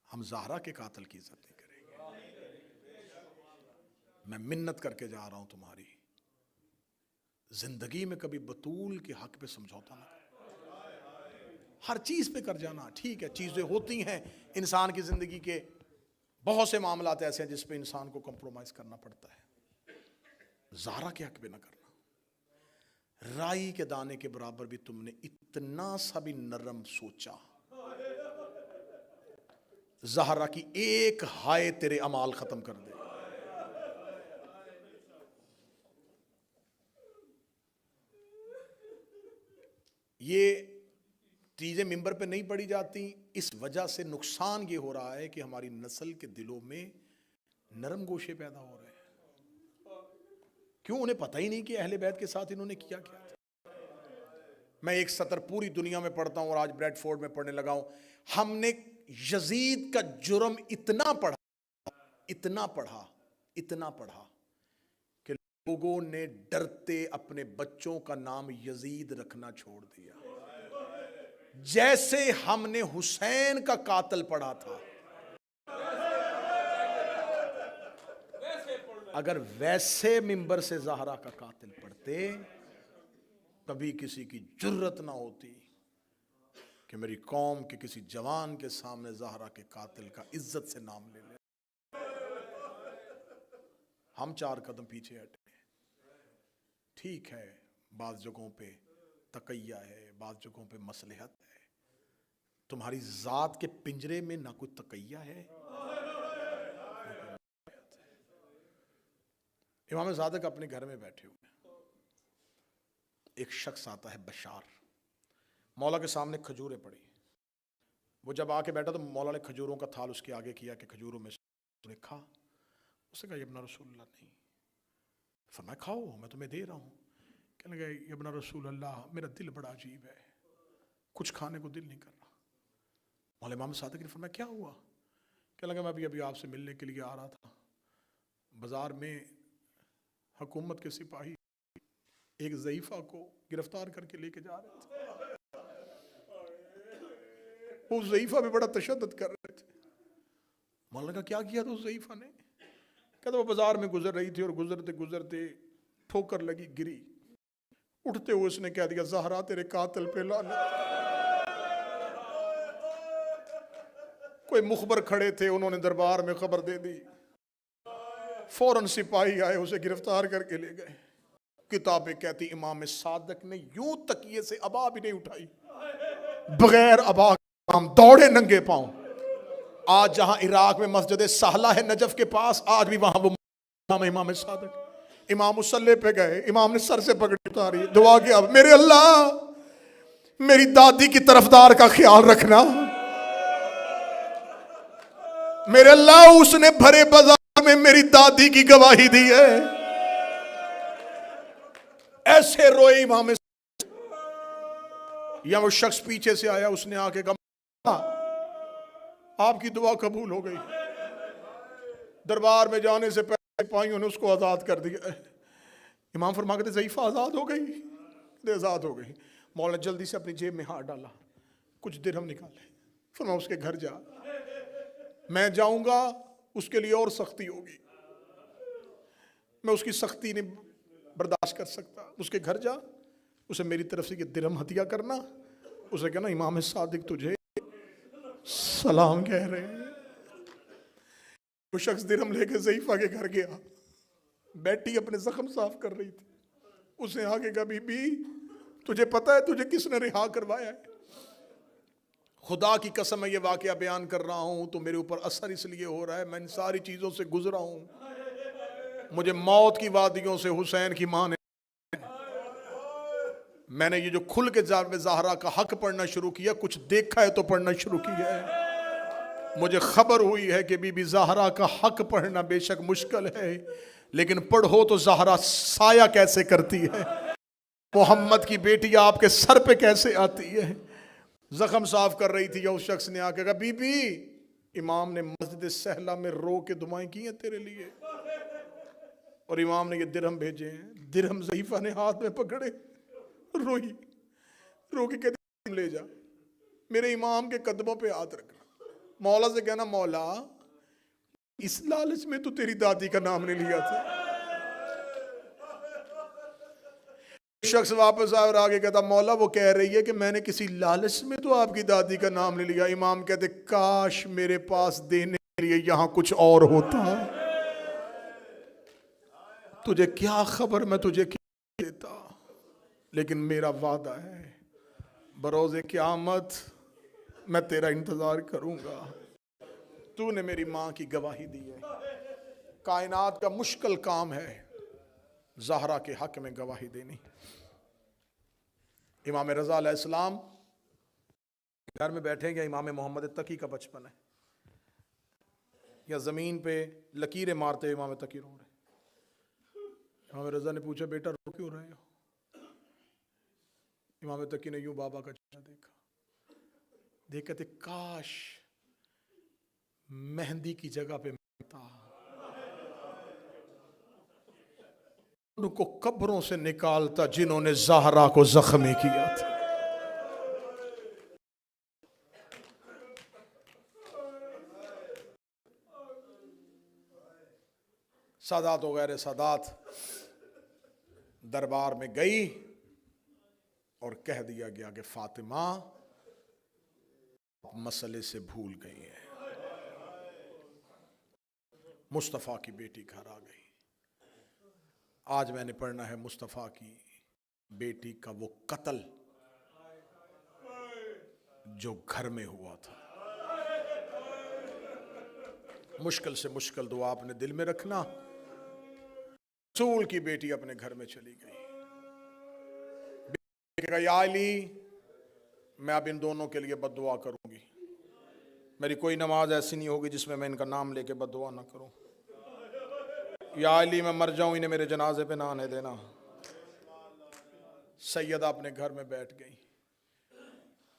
S1: ہم زہرا کے قاتل کی عزت نہیں کریں گے. میں منت کر کے جا رہا ہوں تمہاری زندگی میں کبھی بطول کے حق پہ سمجھوتا نہ کر. ہر چیز پہ کر جانا ٹھیک ہے چیزیں ہوتی ہیں انسان کی زندگی کے بہت سے معاملات ایسے ہیں جس پہ انسان کو کمپرومائز کرنا پڑتا ہے. زہرا کے حق پہ نہ کرنا. رائی کے دانے کے برابر بھی تم نے اتنا سا بھی نرم سوچا زہرا کی ایک ہائے تیرے اعمال ختم کر دے. یہ چیزیں ممبر پہ نہیں پڑھی جاتی اس وجہ سے نقصان یہ ہو رہا ہے کہ ہماری نسل کے دلوں میں نرم گوشے پیدا ہو رہے ہیں. کیوں؟ انہیں پتہ ہی نہیں کہ اہل بیت کے ساتھ انہوں نے کیا کیا تھا. میں ایک سطر پوری دنیا میں پڑھتا ہوں اور آج بریڈ فورڈ میں پڑھنے لگا ہوں. ہم نے یزید کا جرم اتنا پڑھا کہ لوگوں نے ڈرتے اپنے بچوں کا نام یزید رکھنا چھوڑ دیا جیسے ہم نے حسین کا قاتل پڑھا تھا. اگر ویسے ممبر سے زہرا کا قاتل پڑھتے کبھی کسی کی جرت نہ ہوتی کہ میری قوم کے کسی جوان کے سامنے زہرا کے قاتل کا عزت سے نام لے لے. ہم 4 قدم پیچھے ہٹے. ٹھیک ہے بعض جگہوں پہ تقیہ ہے بعض جگہوں پہ مصلحت ہے. تمہاری ذات کے پنجرے میں نہ کوئی تقیہ ہے. امام صادق اپنے گھر میں بیٹھے ہوئے ایک شخص آتا ہے بشار. مولا کے سامنے کھجوریں پڑی. وہ جب آ کے بیٹھا تو مولا نے کھجوروں کا تھال اس کے آگے کیا کہ کھجوروں میں سے کھا. اس نے کہا ابن رسول اللہ نہیں. فرمایا کھاؤ میں تمہیں دے رہا ہوں. کہنے لگا ابن رسول اللہ میرا دل بڑا عجیب ہے کچھ کھانے کو دل نہیں کر رہا. مولا امام صادق نے فرمایا کیا ہوا؟ کہنے لگا میں ابھی آپ سے ملنے کے لیے آ رہا تھا. بازار میں حکومت کے سپاہی ایک ضعیفہ کو گرفتار کر کے لے کے جا رہے تھے. اس ضعیفہ میں بڑا تشدد کر رہے تھے. مولانا کا کیا کیا تھا اس ضعیفہ نے؟ کہتا وہ بازار میں گزر رہی تھی اور گزرتے گزرتے ٹھوکر لگی گری. اٹھتے ہوئے اس نے کہہ دیا زہرا تیرے قاتل پہ لعنت. کوئی مخبر کھڑے تھے انہوں نے دربار میں خبر دے دی. فوراً سپاہی آئے اسے گرفتار کر کے لے گئے. کتابیں کہتی امام صادق نے یوں تکیے سے ابا بھی نہیں اٹھائی بغیر ابا کے امام دوڑے ننگے پاؤں. آج جہاں عراق میں مسجد سہلہ ہے نجف کے پاس، آج بھی وہاں وہ امام صادق. امام مصلی پہ گئے، امام نے سر سے پگڑی اتاری، دعا کیا، میرے اللہ میری دادی کی طرفدار کا خیال رکھنا، میرے اللہ اس نے بھرے بازار میں میری دادی کی گواہی دی ہے. ایسے روئے امام. یا وہ شخص پیچھے سے آیا، اس نے آ کے کہا آپ کی دعا قبول ہو گئی. دربار میں جانے سے پہلے پائیوں نے اس کو آزاد کر دیا. امام فرما کہتے ضعیفہ آزاد ہو گئی، آزاد ہو گئی. مولانا جلدی سے اپنی جیب میں ہاتھ ڈالا، کچھ درہم نکالے، فرما اس کے گھر جا، میں جاؤں گا اس کے لیے اور سختی ہوگی، میں اس کی سختی نہیں برداشت کر سکتا. اس کے گھر جا، اسے میری طرف سے یہ درہم ہدیہ کرنا، اسے کہنا امام صادق تجھے سلام کہہ رہے ہیں. وہ شخص درہم لے کے ضعیفہ کے گھر گیا، بیٹی اپنے زخم صاف کر رہی تھی. اس نے آگے کہا بی بی تجھے پتا ہے تجھے کس نے رہا کروایا ہے؟ خدا کی قسم میں یہ واقعہ بیان کر رہا ہوں تو میرے اوپر اثر اس لیے ہو رہا ہے، میں ان ساری چیزوں سے گزرا ہوں. مجھے موت کی وادیوں سے حسین کی ماں نے، میں نے یہ جو کھل کے زہرا کا حق پڑھنا شروع کیا، کچھ دیکھا ہے تو پڑھنا شروع کیا ہے. مجھے خبر ہوئی ہے کہ بی بی زہرا کا حق پڑھنا بے شک مشکل ہے، لیکن پڑھو تو زہرا سایہ کیسے کرتی ہے، محمد کی بیٹی آپ کے سر پہ کیسے آتی ہے. زخم صاف کر رہی تھی، یا اس شخص نے آ کے کہا بی بی امام نے مسجد سہلہ میں رو کے دعائیں کی ہیں تیرے لیے، اور امام نے یہ درہم بھیجے ہیں. درہم ضعیفہ نے ہاتھ میں پکڑے، روئی، رو کے کہتے لے جا، میرے امام کے قدموں پہ ہاتھ رکھنا. مولا سے کہنا مولا اس لالچ میں تو تیری دادی کا نام نہیں لیا تھا. شخص واپس آئے اور آگے کہتا مولا وہ کہہ رہی ہے کہ میں نے کسی لالچ میں تو آپ کی دادی کا نام نہیں لیا. امام کہتے کاش میرے پاس دینے کے لیے یہاں کچھ اور ہوتا، تجھے کیا خبر میں تجھے کیا دیتا، لیکن میرا وعدہ ہے بروز قیامت میں تیرا انتظار کروں گا. تو نے میری ماں کی گواہی دی ہے. کائنات کا مشکل کام ہے زہرا کے حق میں گواہی دینی. امام رضا علیہ السلام گھر میں بیٹھے یا امام محمد تقی کا بچپن ہے، یا زمین پہ لکیریں مارتے ہوئے امام تقی رو رہے. امام رضا نے پوچھا بیٹا رو کیوں رہے ہو؟ امام تقی نے یوں بابا کا چہرہ دیکھا، دیکھتے کاش مہندی کی جگہ پہ ملتا، ان کو قبروں سے نکالتا جنہوں نے زہرا کو زخمی کیا تھا. سادات وغیرہ سادات دربار میں گئی اور کہہ دیا گیا کہ فاطمہ مسئلے سے بھول گئی ہے. مصطفیٰ کی بیٹی گھر آ گئی. آج میں نے پڑھنا ہے مصطفیٰ کی بیٹی کا وہ قتل جو گھر میں ہوا تھا. مشکل سے مشکل دعا اپنے دل میں رکھنا. رسول کی بیٹی اپنے گھر میں چلی گئی. یا علی میں اب ان دونوں کے لیے بد دعا کروں گی، میری کوئی نماز ایسی نہیں ہوگی جس میں میں ان کا نام لے کے بد دعا نہ کروں. یا علی میں مر جاؤں انہیں میرے جنازے پہ نہ آنے دینا. سیدہ اپنے گھر میں بیٹھ گئی.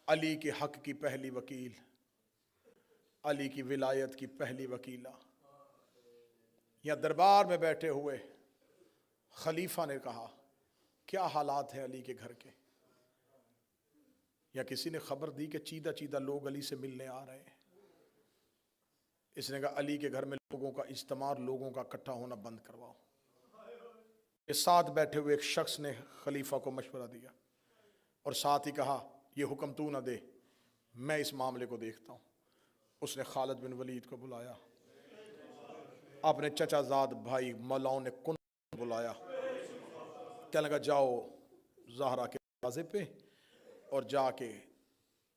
S1: علی کے حق کی پہلی وکیل، علی کی ولایت کی پہلی وکیلہ. یا دربار میں بیٹھے ہوئے خلیفہ نے کہا کیا حالات ہیں علی کے گھر کے؟ یا کسی نے خبر دی کہ چیدہ چیدہ لوگ علی سے ملنے آ رہے ہیں. اس نے کہا علی کے گھر میں لوگوں کا اجتماع، لوگوں کا اکٹھا ہونا بند کرواؤ. یہ ساتھ بیٹھے ہوئے ایک شخص نے خلیفہ کو مشورہ دیا اور ساتھ ہی کہا یہ حکم تو نہ دے، میں اس معاملے کو دیکھتا ہوں. اس نے خالد بن ولید کو بلایا، اپنے چچا زاد بھائی مولاؤں نے کن بلایا. کہنے لگا جاؤ زہرا کے دروازے پہ اور جا کے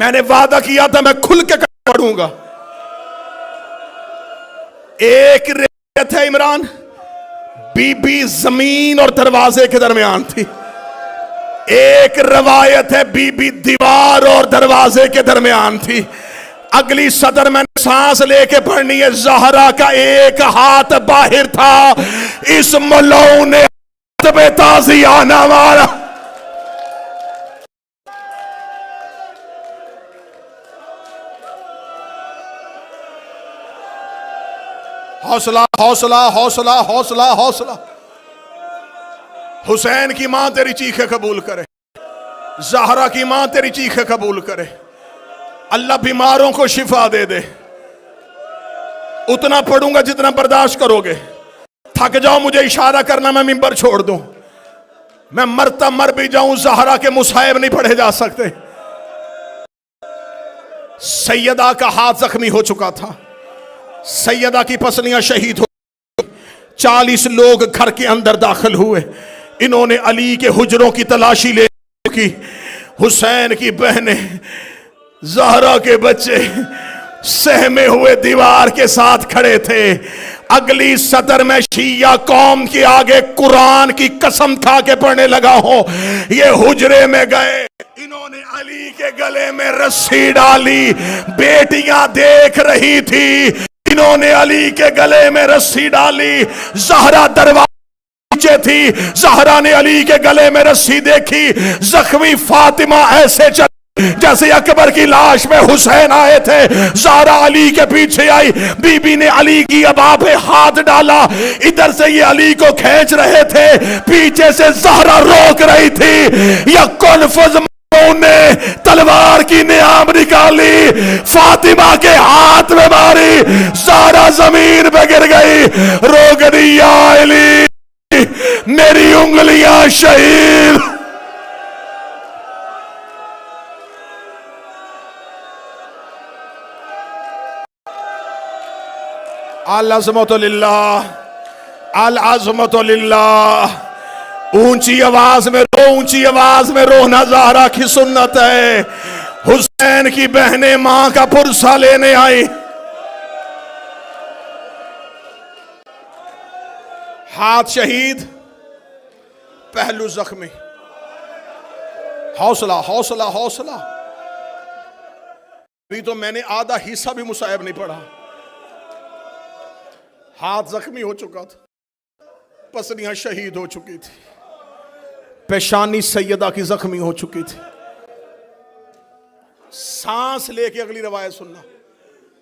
S1: میں نے وعدہ کیا تھا میں کھل کے پڑھوں گا. ایک روایت ہے عمران، بی بی زمین اور دروازے کے درمیان تھی. ایک روایت ہے بی بی دیوار اور دروازے کے درمیان تھی. اگلی صدر میں نے سانس لے کے پڑھنی ہے. زہرا کا ایک ہاتھ باہر تھا، اس ملعون نے ہاتھ میں تازیانہ مارا. حوصلہ حوصلہ حوصلہ حوصلہ حوصلہ. حسین کی ماں تیری چیخیں قبول کرے، زہرا کی ماں تیری چیخیں قبول کرے. اللہ بیماروں کو شفا دے دے. اتنا پڑھوں گا جتنا برداشت کرو گے. تھک جاؤ مجھے اشارہ کرنا، میں ممبر چھوڑ دوں. میں مرتا مر بھی جاؤں، زہرا کے مصائب نہیں پڑھے جا سکتے. سیدہ کا ہاتھ زخمی ہو چکا تھا، سیدہ کی پسلیاں شہید ہو. 40 لوگ گھر کے اندر داخل ہوئے. انہوں نے علی کے حجروں کی تلاشی لے کی. حسین کی بہنیں، زہرا کے بچے سہمے ہوئے دیوار کے ساتھ کھڑے تھے. اگلی صدر میں شیعہ قوم کے آگے قرآن کی قسم کھا کے پڑھنے لگا ہوں. یہ حجرے میں گئے، انہوں نے علی کے گلے میں رسی ڈالی. بیٹیاں دیکھ رہی تھی، انہوں نے علی کے گلے میں رسی ڈالی. زہرا دروازے نیچے تھی، زہرا نے علی کے گلے میں رسی دیکھی. زخمی فاطمہ ایسے چل جیسے اکبر کی لاش میں حسین آئے تھے. زہرا علی کے پیچھے آئی، بی بی نے علی کی ابا پہ ہاتھ ڈالا. ادھر سے یہ علی کو کھینچ رہے تھے، پیچھے سے زہرا روک رہی تھی. یا کنفذ نے تلوار کی نیام نکالی، فاطمہ کے ہاتھ میں ماری. زہرا زمین پہ گر گئی، رو گئی یا علی میری انگلیاں شہید. العظمت للہ، العظمت للہ. اونچی آواز میں رو، اونچی آواز میں رونا زہرا کی سنت ہے. حسین کی بہنیں ماں کا پرسہ لینے آئی. ہاتھ شہید، پہلو زخمی. حوصلہ حوصلہ حوصلہ. ابھی تو میں نے آدھا حصہ بھی مصائب نہیں پڑھا. ہاتھ زخمی ہو چکا تھا، پسلیاں شہید ہو چکی تھی، پیشانی سیدہ کی زخمی ہو چکی تھی. سانس لے کے اگلی روایت سننا.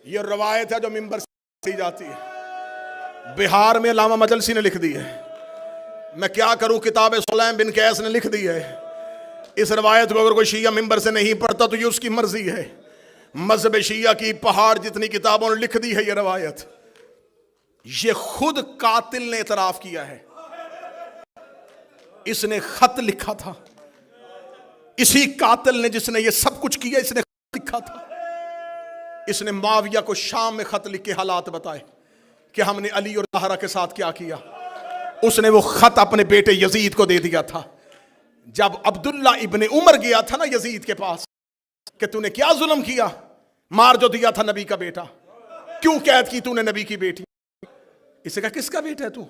S1: یہ روایت ہے جو ممبر سے جاتی ہے. بہار میں علامہ مجلسی نے لکھ دی ہے. میں کیا کروں، کتاب سلیم بن قیس نے لکھ دی ہے. اس روایت کو اگر کوئی شیعہ ممبر سے نہیں پڑھتا تو یہ اس کی مرضی ہے. مذہب شیعہ کی پہاڑ جتنی کتابوں نے لکھ دی ہے یہ روایت. یہ خود قاتل نے اعتراف کیا ہے. اس نے خط لکھا تھا. اسی قاتل نے جس نے یہ سب کچھ کیا، اس نے خط لکھا تھا. اس نے معاویہ کو شام میں خط لکھ کے حالات بتائے کہ ہم نے علی اور زہرا کے ساتھ کیا کیا. اس نے وہ خط اپنے بیٹے یزید کو دے دیا تھا. جب عبداللہ ابن عمر گیا تھا نا یزید کے پاس کہ تو نے کیا ظلم کیا، مار جو دیا تھا نبی کا بیٹا، کیوں قید کی تو نے نبی کی بیٹی؟ اسے کہا کس کا بیٹا ہے تو؟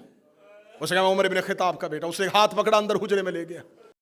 S1: اسے کہا عمر ابن خطاب کا بیٹا. اسے ہاتھ پکڑا، اندر حجرے میں لے گیا.